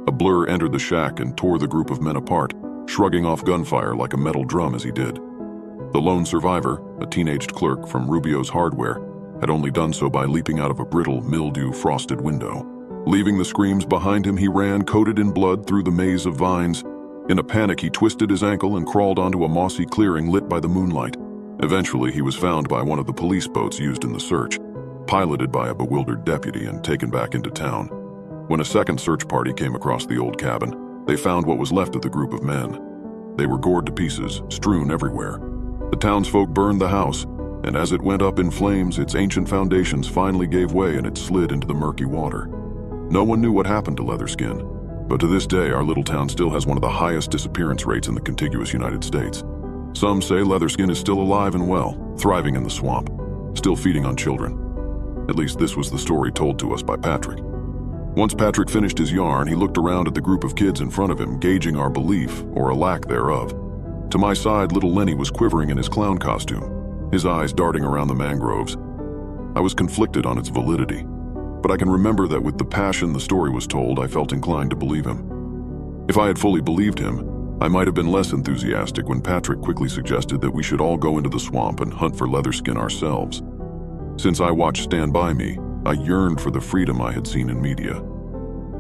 A blur entered the shack and tore the group of men apart, shrugging off gunfire like a metal drum as he did. The lone survivor, a teenaged clerk from Rubio's Hardware, had only done so by leaping out of a brittle, mildew-frosted window. Leaving the screams behind him, he ran, coated in blood, through the maze of vines. In a panic, he twisted his ankle and crawled onto a mossy clearing lit by the moonlight. Eventually, he was found by one of the police boats used in the search, piloted by a bewildered deputy and taken back into town. When a second search party came across the old cabin, they found what was left of the group of men. They were gored to pieces, strewn everywhere. The townsfolk burned the house, and as it went up in flames, its ancient foundations finally gave way and it slid into the murky water. No one knew what happened to Leatherskin, but to this day, our little town still has one of the highest disappearance rates in the contiguous United States. Some say Leatherskin is still alive and well, thriving in the swamp, still feeding on children. At least this was the story told to us by Patrick. Once Patrick finished his yarn, he looked around at the group of kids in front of him, gauging our belief, or a lack thereof. To my side, little Lenny was quivering in his clown costume, his eyes darting around the mangroves. I was conflicted on its validity, but I can remember that with the passion the story was told, I felt inclined to believe him. If I had fully believed him, I might have been less enthusiastic when Patrick quickly suggested that we should all go into the swamp and hunt for Leatherskin ourselves. Since I watched Stand By Me, I yearned for the freedom I had seen in media.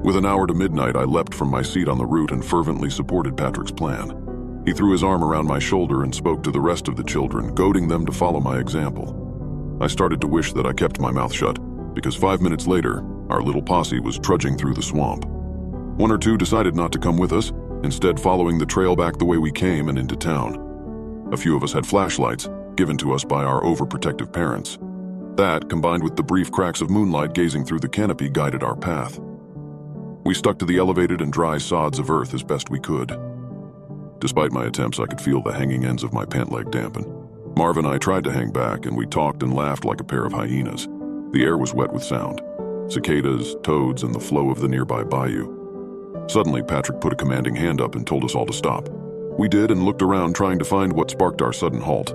With an hour to midnight, I leapt from my seat on the root and fervently supported Patrick's plan. He threw his arm around my shoulder and spoke to the rest of the children, goading them to follow my example. I started to wish that I kept my mouth shut, because 5 minutes later, our little posse was trudging through the swamp. One or two decided not to come with us, instead following the trail back the way we came and into town. A few of us had flashlights, given to us by our overprotective parents. That, combined with the brief cracks of moonlight gazing through the canopy, guided our path. We stuck to the elevated and dry sods of earth as best we could. Despite my attempts, I could feel the hanging ends of my pant leg dampen. Marv and I tried to hang back, and we talked and laughed like a pair of hyenas. The air was wet with sound. Cicadas, toads, and the flow of the nearby bayou. Suddenly, Patrick put a commanding hand up and told us all to stop. We did and looked around, trying to find what sparked our sudden halt.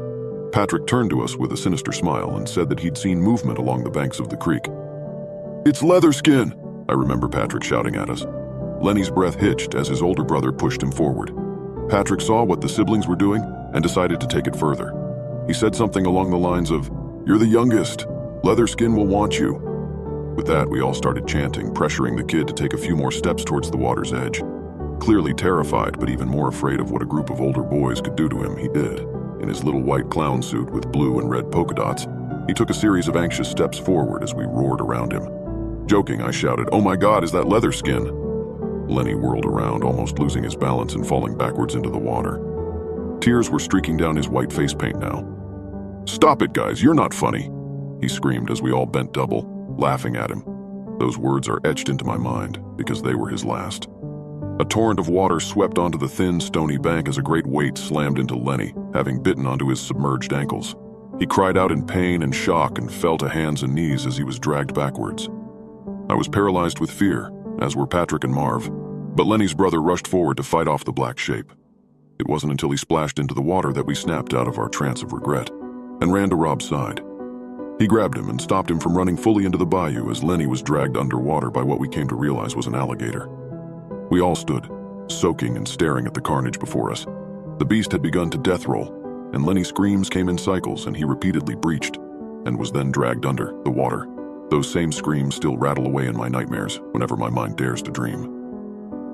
Patrick turned to us with a sinister smile and said that he'd seen movement along the banks of the creek. "It's Leatherskin!" I remember Patrick shouting at us. Lenny's breath hitched as his older brother pushed him forward. Patrick saw what the siblings were doing and decided to take it further. He said something along the lines of, "You're the youngest. Leatherskin will want you." With that, we all started chanting, pressuring the kid to take a few more steps towards the water's edge. Clearly terrified, but even more afraid of what a group of older boys could do to him, he did. In his little white clown suit with blue and red polka dots, he took a series of anxious steps forward as we roared around him. Joking, I shouted, "Oh my God, is that Leatherskin?" Lenny whirled around, almost losing his balance and falling backwards into the water. Tears were streaking down his white face paint now. "Stop it, guys, you're not funny," he screamed as we all bent double, laughing at him. Those words are etched into my mind because they were his last. A torrent of water swept onto the thin, stony bank as a great weight slammed into Lenny, having bitten onto his submerged ankles. He cried out in pain and shock and fell to hands and knees as he was dragged backwards. I was paralyzed with fear, as were Patrick and Marv, but Lenny's brother rushed forward to fight off the black shape. It wasn't until he splashed into the water that we snapped out of our trance of regret and ran to Rob's side. He grabbed him and stopped him from running fully into the bayou as Lenny was dragged underwater by what we came to realize was an alligator. We all stood, soaking and staring at the carnage before us. The beast had begun to death roll, and Lenny's screams came in cycles, and he repeatedly breached, and was then dragged under the water. Those same screams still rattle away in my nightmares whenever my mind dares to dream.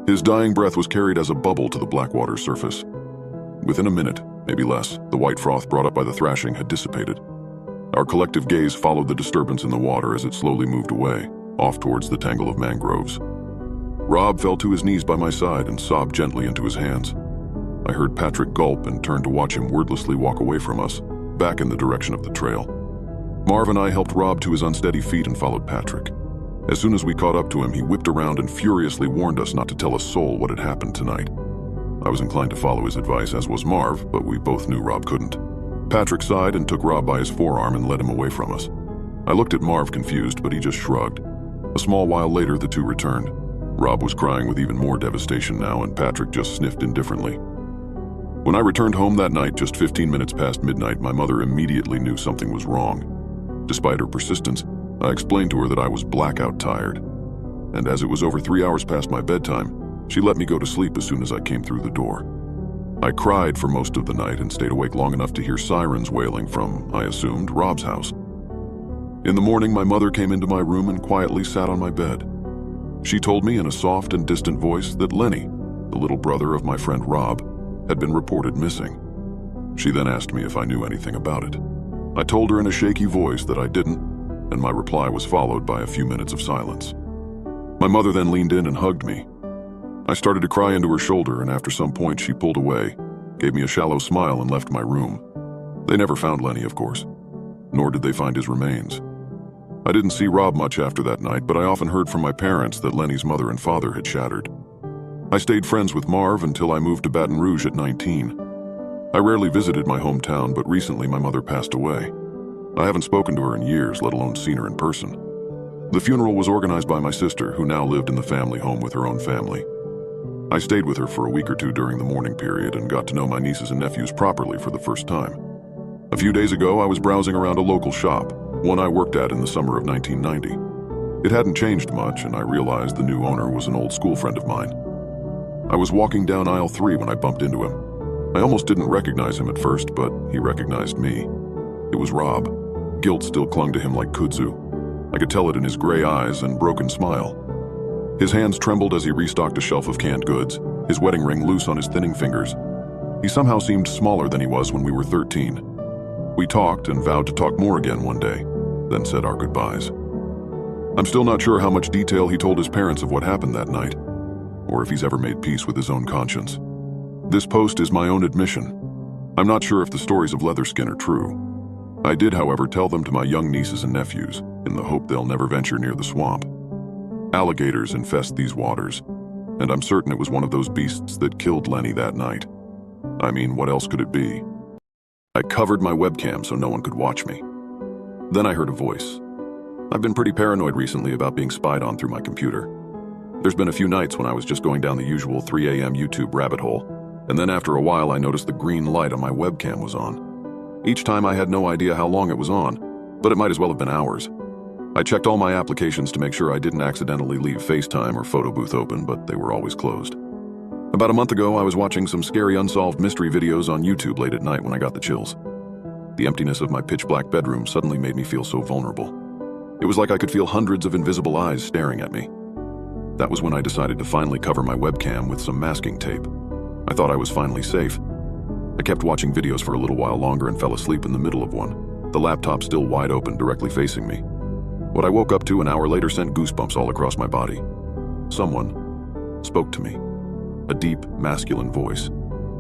His dying breath was carried as a bubble to the black water's surface. Within a minute, maybe less, the white froth brought up by the thrashing had dissipated. Our collective gaze followed the disturbance in the water as it slowly moved away, off towards the tangle of mangroves. Rob fell to his knees by my side and sobbed gently into his hands. I heard Patrick gulp and turned to watch him wordlessly walk away from us, back in the direction of the trail. Marv and I helped Rob to his unsteady feet and followed Patrick. As soon as we caught up to him, he whipped around and furiously warned us not to tell a soul what had happened tonight. I was inclined to follow his advice, as was Marv, but we both knew Rob couldn't. Patrick sighed and took Rob by his forearm and led him away from us. I looked at Marv confused, but he just shrugged. A small while later, the two returned. Rob was crying with even more devastation now, and Patrick just sniffed indifferently. When I returned home that night, just 15 minutes past midnight, my mother immediately knew something was wrong. Despite her persistence, I explained to her that I was blackout tired. And as it was over 3 hours past my bedtime, she let me go to sleep as soon as I came through the door. I cried for most of the night and stayed awake long enough to hear sirens wailing from, I assumed, Rob's house. In the morning, my mother came into my room and quietly sat on my bed. She told me in a soft and distant voice that Lenny, the little brother of my friend Rob, had been reported missing. She then asked me if I knew anything about it. I told her in a shaky voice that I didn't, and my reply was followed by a few minutes of silence. My mother then leaned in and hugged me. I started to cry into her shoulder, and after some point she pulled away, gave me a shallow smile, and left my room. They never found Lenny, of course, nor did they find his remains. I didn't see Rob much after that night, but I often heard from my parents that Lenny's mother and father had shattered. I stayed friends with Marv until I moved to Baton Rouge at 19. I rarely visited my hometown, but recently my mother passed away. I haven't spoken to her in years, let alone seen her in person. The funeral was organized by my sister, who now lived in the family home with her own family. I stayed with her for a week or two during the mourning period and got to know my nieces and nephews properly for the first time. A few days ago, I was browsing around a local shop, one I worked at in the summer of 1990. It hadn't changed much, and I realized the new owner was an old school friend of mine. I was walking down aisle 3 when I bumped into him. I almost didn't recognize him at first, but he recognized me. It was Rob. Guilt still clung to him like kudzu. I could tell it in his gray eyes and broken smile. His hands trembled as he restocked a shelf of canned goods, his wedding ring loose on his thinning fingers. He somehow seemed smaller than he was when we were 13. We talked and vowed to talk more again one day, then said our goodbyes. I'm still not sure how much detail he told his parents of what happened that night, or if he's ever made peace with his own conscience. This post is my own admission. I'm not sure if the stories of Leatherskin are true. I did, however, tell them to my young nieces and nephews, in the hope they'll never venture near the swamp. Alligators infest these waters, and I'm certain it was one of those beasts that killed Lenny that night. I mean, what else could it be? I covered my webcam so no one could watch me. Then I heard a voice. I've been pretty paranoid recently about being spied on through my computer. There's been a few nights when I was just going down the usual 3 a.m. YouTube rabbit hole, and then after a while I noticed the green light on my webcam was on. Each time I had no idea how long it was on, but it might as well have been hours. I checked all my applications to make sure I didn't accidentally leave FaceTime or Photo Booth open, but they were always closed. About a month ago, I was watching some scary unsolved mystery videos on YouTube late at night when I got the chills. The emptiness of my pitch-black bedroom suddenly made me feel so vulnerable. It was like I could feel hundreds of invisible eyes staring at me. That was when I decided to finally cover my webcam with some masking tape. I thought I was finally safe. I kept watching videos for a little while longer and fell asleep in the middle of one, the laptop still wide open directly facing me. What I woke up to an hour later sent goosebumps all across my body. Someone spoke to me. A deep, masculine voice,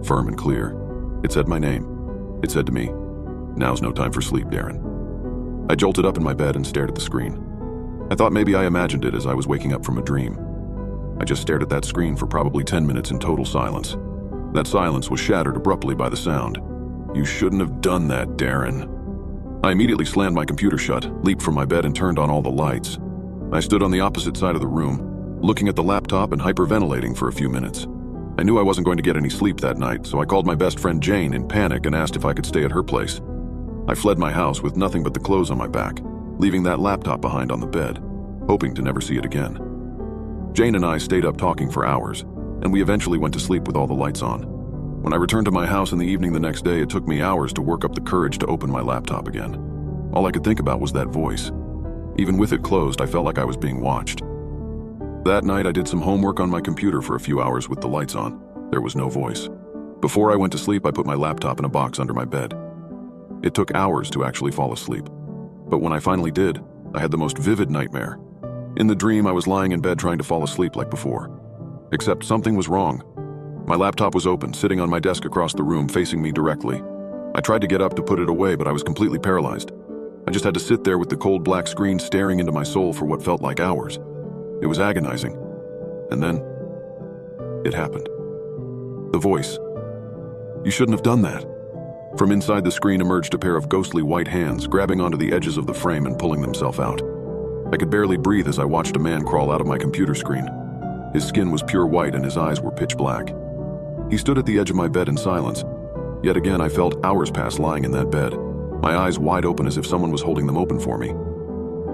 firm and clear. It said my name. It said to me, "Now's no time for sleep, Darren." I jolted up in my bed and stared at the screen. I thought maybe I imagined it as I was waking up from a dream. I just stared at that screen for probably 10 minutes in total silence. That silence was shattered abruptly by the sound. "You shouldn't have done that, Darren." I immediately slammed my computer shut, leaped from my bed, and turned on all the lights. I stood on the opposite side of the room, looking at the laptop and hyperventilating for a few minutes. I knew I wasn't going to get any sleep that night, so I called my best friend Jane in panic and asked if I could stay at her place. I fled my house with nothing but the clothes on my back, leaving that laptop behind on the bed, hoping to never see it again. Jane and I stayed up talking for hours, and we eventually went to sleep with all the lights on. When I returned to my house in the evening the next day, it took me hours to work up the courage to open my laptop again. All I could think about was that voice. Even with it closed, I felt like I was being watched. That night, I did some homework on my computer for a few hours with the lights on. There was no voice. Before I went to sleep, I put my laptop in a box under my bed. It took hours to actually fall asleep. But when I finally did, I had the most vivid nightmare. In the dream, I was lying in bed trying to fall asleep like before. Except something was wrong. My laptop was open, sitting on my desk across the room, facing me directly. I tried to get up to put it away, but I was completely paralyzed. I just had to sit there with the cold black screen staring into my soul for what felt like hours. It was agonizing. And then, it happened. The voice. "You shouldn't have done that." From inside the screen emerged a pair of ghostly white hands, grabbing onto the edges of the frame and pulling themselves out. I could barely breathe as I watched a man crawl out of my computer screen. His skin was pure white and his eyes were pitch black. He stood at the edge of my bed in silence. Yet again, I felt hours pass lying in that bed. my eyes wide open as if someone was holding them open for me.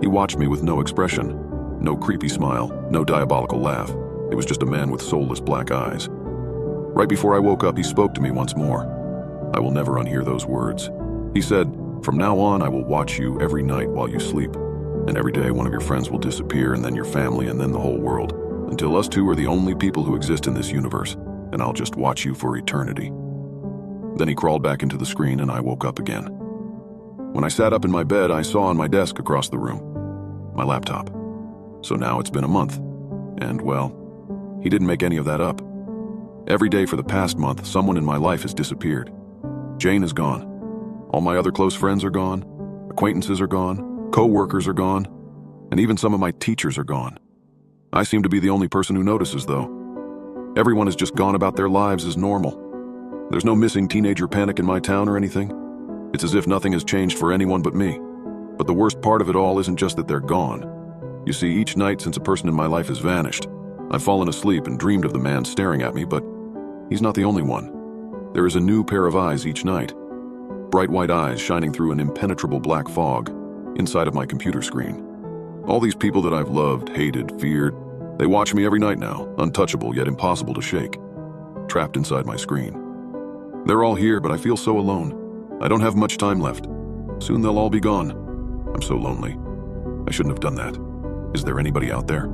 He watched me with no expression, no creepy smile, no diabolical laugh. It was just a man with soulless black eyes. Right before I woke up, he spoke to me once more. I will never unhear those words. He said, "From now on, I will watch you every night while you sleep. And every day one of your friends will disappear, and then your family, and then the whole world. Until us two are the only people who exist in this universe, and I'll just watch you for eternity." Then he crawled back into the screen and I woke up again. When I sat up in my bed, I saw on my desk across the room my laptop. So now it's been a month. And, well, he didn't make any of that up. Every day for the past month, someone in my life has disappeared. Jane is gone. All my other close friends are gone. Acquaintances are gone. Co-workers are gone. And even some of my teachers are gone. I seem to be the only person who notices, though. Everyone has just gone about their lives as normal. There's no missing teenager panic in my town or anything. It's as if nothing has changed for anyone but me. But the worst part of it all isn't just that they're gone. You see, each night since a person in my life has vanished, I've fallen asleep and dreamed of the man staring at me, but he's not the only one. There is a new pair of eyes each night. Bright white eyes shining through an impenetrable black fog inside of my computer screen. All these people that I've loved, hated, feared, they watch me every night now, untouchable yet impossible to shake, trapped inside my screen. They're all here, but I feel so alone. I don't have much time left. Soon they'll all be gone. I'm so lonely. I shouldn't have done that. Is there anybody out there?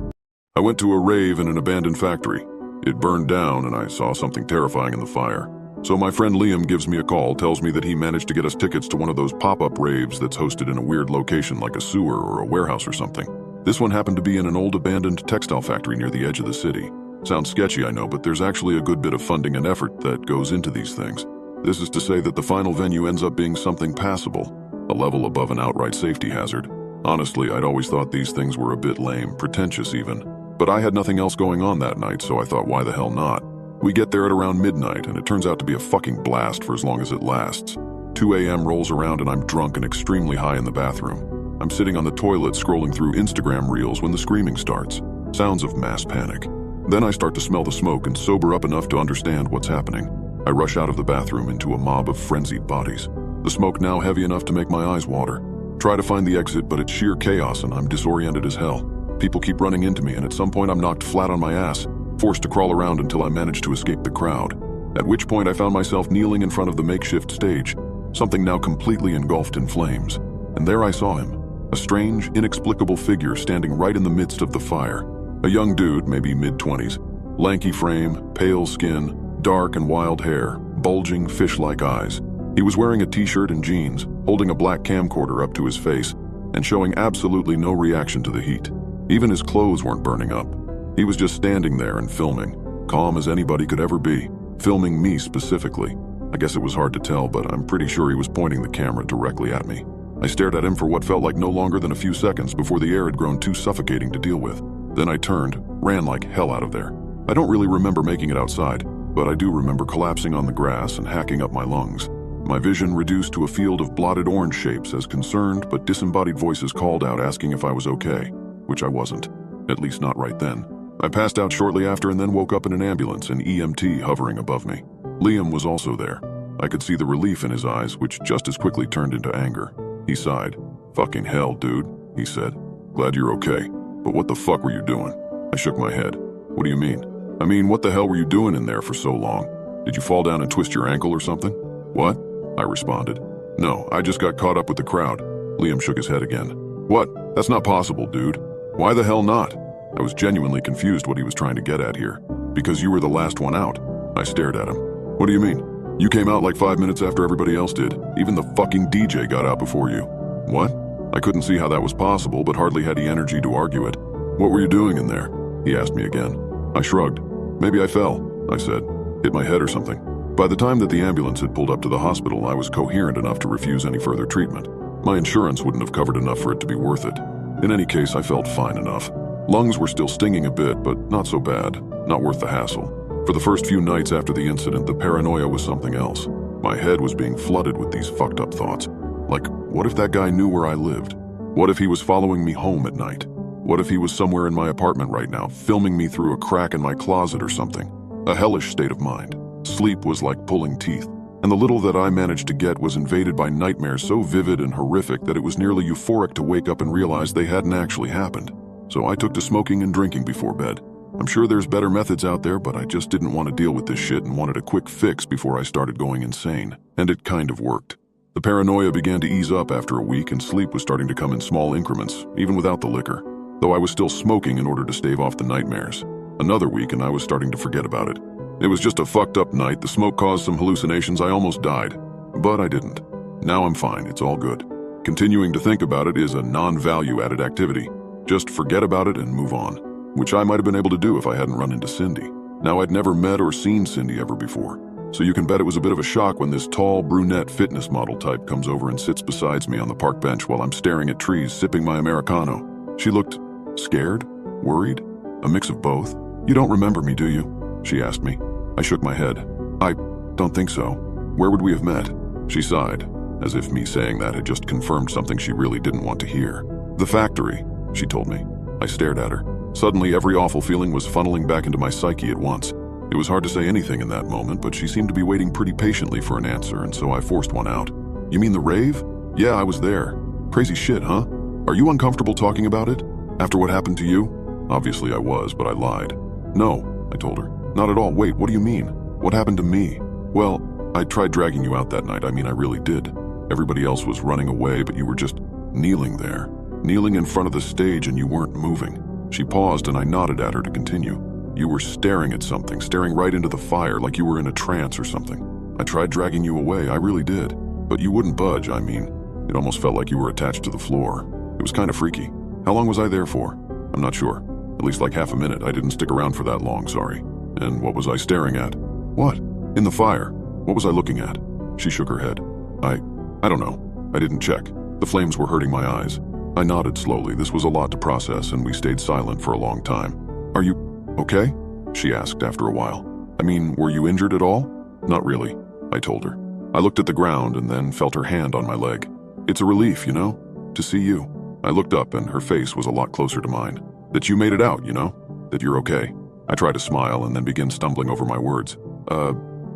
I went to a rave in an abandoned factory. It burned down and I saw something terrifying in the fire. So my friend Liam gives me a call, tells me that he managed to get us tickets to one of those pop-up raves that's hosted in a weird location like a sewer or a warehouse or something. This one happened to be in an old abandoned textile factory near the edge of the city. Sounds sketchy, I know, but there's actually a good bit of funding and effort that goes into these things. This is to say that the final venue ends up being something passable, a level above an outright safety hazard. Honestly, I'd always thought these things were a bit lame, pretentious even. But I had nothing else going on that night, so I thought, why the hell not? We get there at around midnight, and it turns out to be a fucking blast for as long as it lasts. 2 a.m. rolls around and I'm drunk and extremely high in the bathroom. I'm sitting on the toilet scrolling through Instagram reels when the screaming starts. Sounds of mass panic. Then I start to smell the smoke and sober up enough to understand what's happening. I rush out of the bathroom into a mob of frenzied bodies. The smoke now heavy enough to make my eyes water. Try to find the exit, but it's sheer chaos and I'm disoriented as hell. People keep running into me, and at some point I'm knocked flat on my ass, forced to crawl around until I managed to escape the crowd. At which point I found myself kneeling in front of the makeshift stage, something now completely engulfed in flames. And there I saw him, a strange, inexplicable figure standing right in the midst of the fire. A young dude, maybe mid-20s, lanky frame, pale skin, dark and wild hair, bulging, fish-like eyes. He was wearing a t-shirt and jeans, holding a black camcorder up to his face, and showing absolutely no reaction to the heat. Even his clothes weren't burning up. He was just standing there and filming, calm as anybody could ever be, filming me specifically. I guess it was hard to tell, but I'm pretty sure he was pointing the camera directly at me. I stared at him for what felt like no longer than a few seconds before the air had grown too suffocating to deal with. Then I turned, ran like hell out of there. I don't really remember making it outside, but I do remember collapsing on the grass and hacking up my lungs. My vision reduced to a field of blotted orange shapes as concerned but disembodied voices called out asking if I was okay, which I wasn't, at least not right then. I passed out shortly after and then woke up in an ambulance, an EMT hovering above me. Liam was also there. I could see the relief in his eyes, which just as quickly turned into anger. He sighed. "Fucking hell, dude," he said. "Glad you're okay. But what the fuck were you doing?" I shook my head. "What do you mean?" "I mean, what the hell were you doing in there for so long? Did you fall down and twist your ankle or something?" "What?" I responded. "No, I just got caught up with the crowd." Liam shook his head again. "What? That's not possible, dude. Why the hell not?" I was genuinely confused what he was trying to get at here. "Because you were the last one out." I stared at him. "What do you mean? You came out like 5 minutes after everybody else did. Even the fucking DJ got out before you." "What?" I couldn't see how that was possible, but hardly had the energy to argue it. "What were you doing in there?" he asked me again. I shrugged. "Maybe I fell," I said. "Hit my head or something." By the time that the ambulance had pulled up to the hospital, I was coherent enough to refuse any further treatment. My insurance wouldn't have covered enough for it to be worth it. In any case, I felt fine enough. Lungs were still stinging a bit, but not so bad. Not worth the hassle. For the first few nights after the incident, the paranoia was something else. My head was being flooded with these fucked up thoughts. Like, what if that guy knew where I lived? What if he was following me home at night? What if he was somewhere in my apartment right now, filming me through a crack in my closet or something? A hellish state of mind. Sleep was like pulling teeth. and the little that I managed to get was invaded by nightmares so vivid and horrific that it was nearly euphoric to wake up and realize they hadn't actually happened. So I took to smoking and drinking before bed. I'm sure there's better methods out there, but I just didn't want to deal with this shit and wanted a quick fix before I started going insane. And it kind of worked. The paranoia began to ease up after a week, and sleep was starting to come in small increments, even without the liquor, though I was still smoking in order to stave off the nightmares. Another week and I was starting to forget about it. It was just a fucked up night. The smoke caused some hallucinations. I almost died. But I didn't. Now I'm fine. It's all good. Continuing to think about it is a non-value added activity. Just forget about it and move on, which I might have been able to do if I hadn't run into Cindy. Now, I'd never met or seen Cindy ever before, so you can bet it was a bit of a shock when this tall, brunette fitness model type comes over and sits beside me on the park bench while I'm staring at trees, sipping my Americano. She looked scared, worried, a mix of both. "You don't remember me, do you?" she asked me. I shook my head. "I don't think so. Where would we have met?" She sighed, as if me saying that had just confirmed something she really didn't want to hear. "The factory," she told me. I stared at her. Suddenly, every awful feeling was funneling back into my psyche at once. It was hard to say anything in that moment, but she seemed to be waiting pretty patiently for an answer, and so I forced one out. "You mean the rave?" "Yeah, I was there. Crazy shit, huh? Are you uncomfortable talking about it? After what happened to you?" Obviously I was, but I lied. "No," I told her. "Not at all. Wait, what do you mean? What happened to me?" "Well, I tried dragging you out that night. I mean, I really did. Everybody else was running away, but you were just kneeling there. Kneeling in front of the stage and you weren't moving." She paused and I nodded at her to continue. "You were staring at something, staring right into the fire like you were in a trance or something. I tried dragging you away, I really did. But you wouldn't budge, I mean. It almost felt like you were attached to the floor. It was kind of freaky. How long was I there for? I'm not sure. At least like half a minute. I didn't stick around for that long, sorry. And what was I staring at?" "What?" "In the fire. What was I looking at?" She shook her head. I don't know. I didn't check. The flames were hurting my eyes." I nodded slowly. This was a lot to process, and we stayed silent for a long time. "Are you okay?" she asked after a while. "I mean, were you injured at all?" "Not really," I told her. I looked at the ground and then felt her hand on my leg. "It's a relief, you know, to see you." I looked up and her face was a lot closer to mine. "That you made it out, you know? That you're okay." I tried to smile and then began stumbling over my words.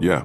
Yeah,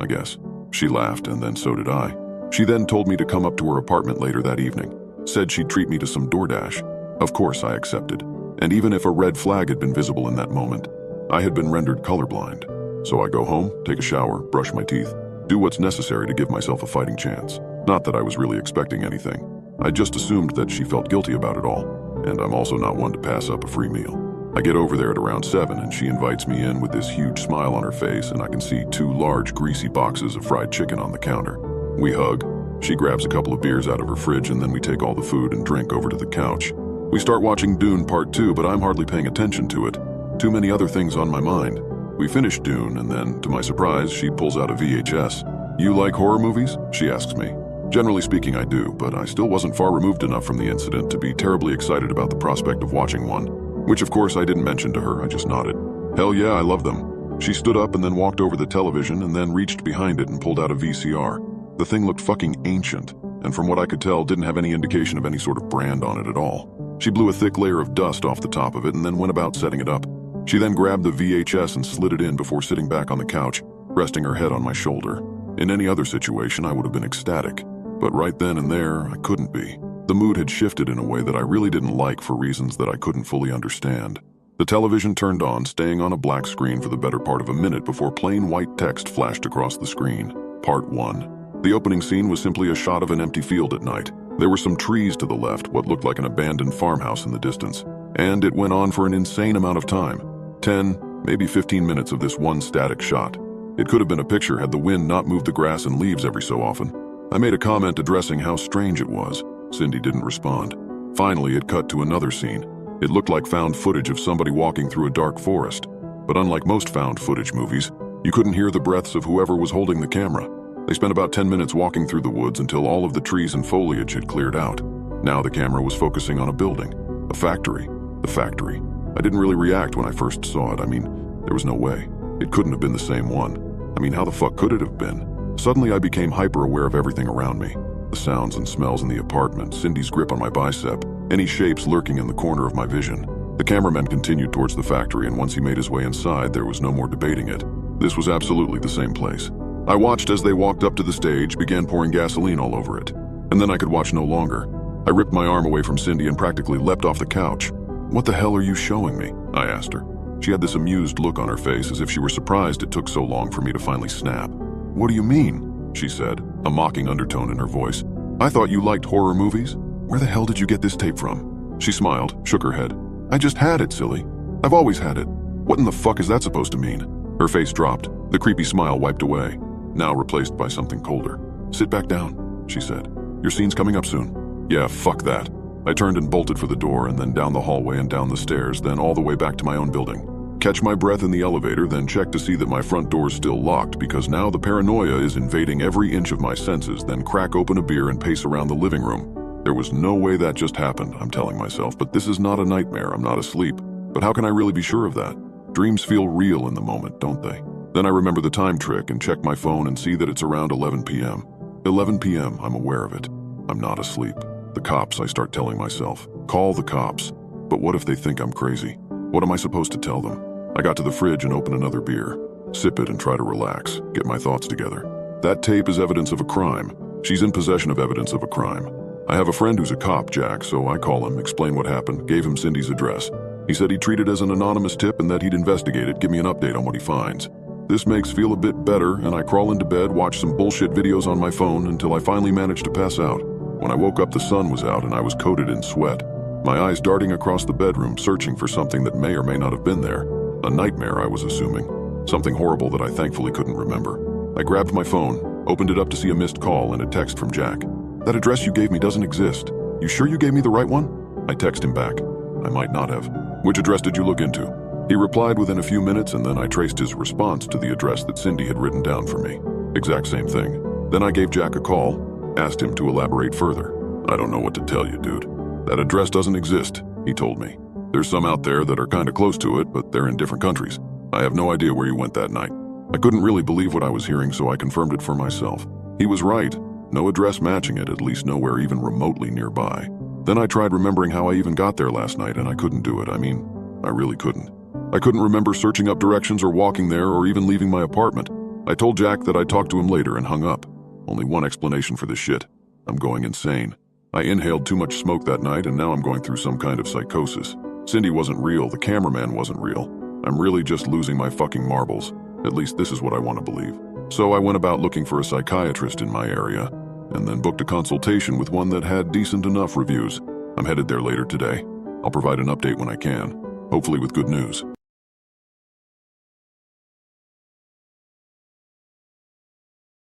I guess." She laughed, and then so did I. She then told me to come up to her apartment later that evening. Said she'd treat me to some DoorDash. Of course I accepted. And even if a red flag had been visible in that moment, I had been rendered colorblind. So I go home, take a shower, brush my teeth, do what's necessary to give myself a fighting chance. Not that I was really expecting anything. I just assumed that she felt guilty about it all. And I'm also not one to pass up a free meal. I get over there at around 7 and she invites me in with this huge smile on her face, and I can see 2 large greasy boxes of fried chicken on the counter. We hug. She grabs a couple of beers out of her fridge, and then we take all the food and drink over to the couch. We start watching Dune Part 2, but I'm hardly paying attention to it. Too many other things on my mind. We finish Dune, and then, to my surprise, she pulls out a VHS. "You like horror movies?" she asks me. Generally speaking, I do, but I still wasn't far removed enough from the incident to be terribly excited about the prospect of watching one. Which, of course, I didn't mention to her, I just nodded. "Hell yeah, I love them." She stood up and then walked over the television and then reached behind it and pulled out a VCR. The thing looked fucking ancient, and from what I could tell, didn't have any indication of any sort of brand on it at all. She blew a thick layer of dust off the top of it and then went about setting it up. She then grabbed the VHS and slid it in before sitting back on the couch, resting her head on my shoulder. In any other situation, I would have been ecstatic. But right then and there, I couldn't be. The mood had shifted in a way that I really didn't like for reasons that I couldn't fully understand. The television turned on, staying on a black screen for the better part of a minute before plain white text flashed across the screen. Part 1. The opening scene was simply a shot of an empty field at night. There were some trees to the left, what looked like an abandoned farmhouse in the distance. And it went on for an insane amount of time. 10, maybe 15 minutes of this one static shot. It could have been a picture had the wind not moved the grass and leaves every so often. I made a comment addressing how strange it was. Cindy didn't respond. Finally, it cut to another scene. It looked like found footage of somebody walking through a dark forest. But unlike most found footage movies, you couldn't hear the breaths of whoever was holding the camera. They spent about 10 minutes walking through the woods until all of the trees and foliage had cleared out. Now the camera was focusing on a building. A factory. The factory. I didn't really react when I first saw it. I mean, there was no way. It couldn't have been the same one. I mean, how the fuck could it have been? Suddenly I became hyper-aware of everything around me. The sounds and smells in the apartment, Cindy's grip on my bicep, any shapes lurking in the corner of my vision. The cameraman continued towards the factory, and once he made his way inside, there was no more debating it. This was absolutely the same place. I watched as they walked up to the stage, began pouring gasoline all over it. And then I could watch no longer. I ripped my arm away from Cindy and practically leapt off the couch. "What the hell are you showing me?" I asked her. She had this amused look on her face, as if she were surprised it took so long for me to finally snap. "What do you mean?" she said, a mocking undertone in her voice. "I thought you liked horror movies. Where the hell did you get this tape from?" She smiled, shook her head. "I just had it, silly. I've always had it. What in the fuck is that supposed to mean?" Her face dropped, the creepy smile wiped away, now replaced by something colder. "Sit back down," she said. "Your scene's coming up soon." "Yeah, fuck that." I turned and bolted for the door, and then down the hallway and down the stairs, then all the way back to my own building. Catch my breath in the elevator, then check to see that my front door's still locked, because now the paranoia is invading every inch of my senses, then crack open a beer and pace around the living room. There was no way that just happened, I'm telling myself, but this is not a nightmare, I'm not asleep. But how can I really be sure of that? Dreams feel real in the moment, don't they? Then I remember the time trick and check my phone and see that it's around 11 p.m. 11 p.m., I'm aware of it. I'm not asleep. The cops, I start telling myself. Call the cops. But what if they think I'm crazy? What am I supposed to tell them? I got to the fridge and opened another beer. Sip it and try to relax, get my thoughts together. That tape is evidence of a crime. She's in possession of evidence of a crime. I have a friend who's a cop, Jack, so I call him, explain what happened, gave him Cindy's address. He said he'd treat it as an anonymous tip and that he'd investigate it, give me an update on what he finds. This makes feel a bit better, and I crawl into bed, watch some bullshit videos on my phone until I finally managed to pass out. When I woke up, the sun was out and I was coated in sweat. My eyes darting across the bedroom, searching for something that may or may not have been there. A nightmare, I was assuming. Something horrible that I thankfully couldn't remember. I grabbed my phone, opened it up to see a missed call and a text from Jack. "That address you gave me doesn't exist. You sure you gave me the right one?" I text him back. I might not have. "Which address did you look into?" He replied within a few minutes, and then I traced his response to the address that Cindy had written down for me. Exact same thing. Then I gave Jack a call, asked him to elaborate further. "I don't know what to tell you, dude. That address doesn't exist," he told me. "There's some out there that are kinda close to it, but they're in different countries. I have no idea where you went that night." I couldn't really believe what I was hearing, so I confirmed it for myself. He was right. No address matching it, at least nowhere even remotely nearby. Then I tried remembering how I even got there last night, and I couldn't do it. I really couldn't. I couldn't remember searching up directions or walking there or even leaving my apartment. I told Jack that I'd talk to him later and hung up. Only one explanation for this shit. I'm going insane. I inhaled too much smoke that night, and now I'm going through some kind of psychosis. Cindy wasn't real, the cameraman wasn't real. I'm really just losing my fucking marbles. At least this is what I want to believe. So I went about looking for a psychiatrist in my area, and then booked a consultation with one that had decent enough reviews. I'm headed there later today. I'll provide an update when I can, hopefully with good news.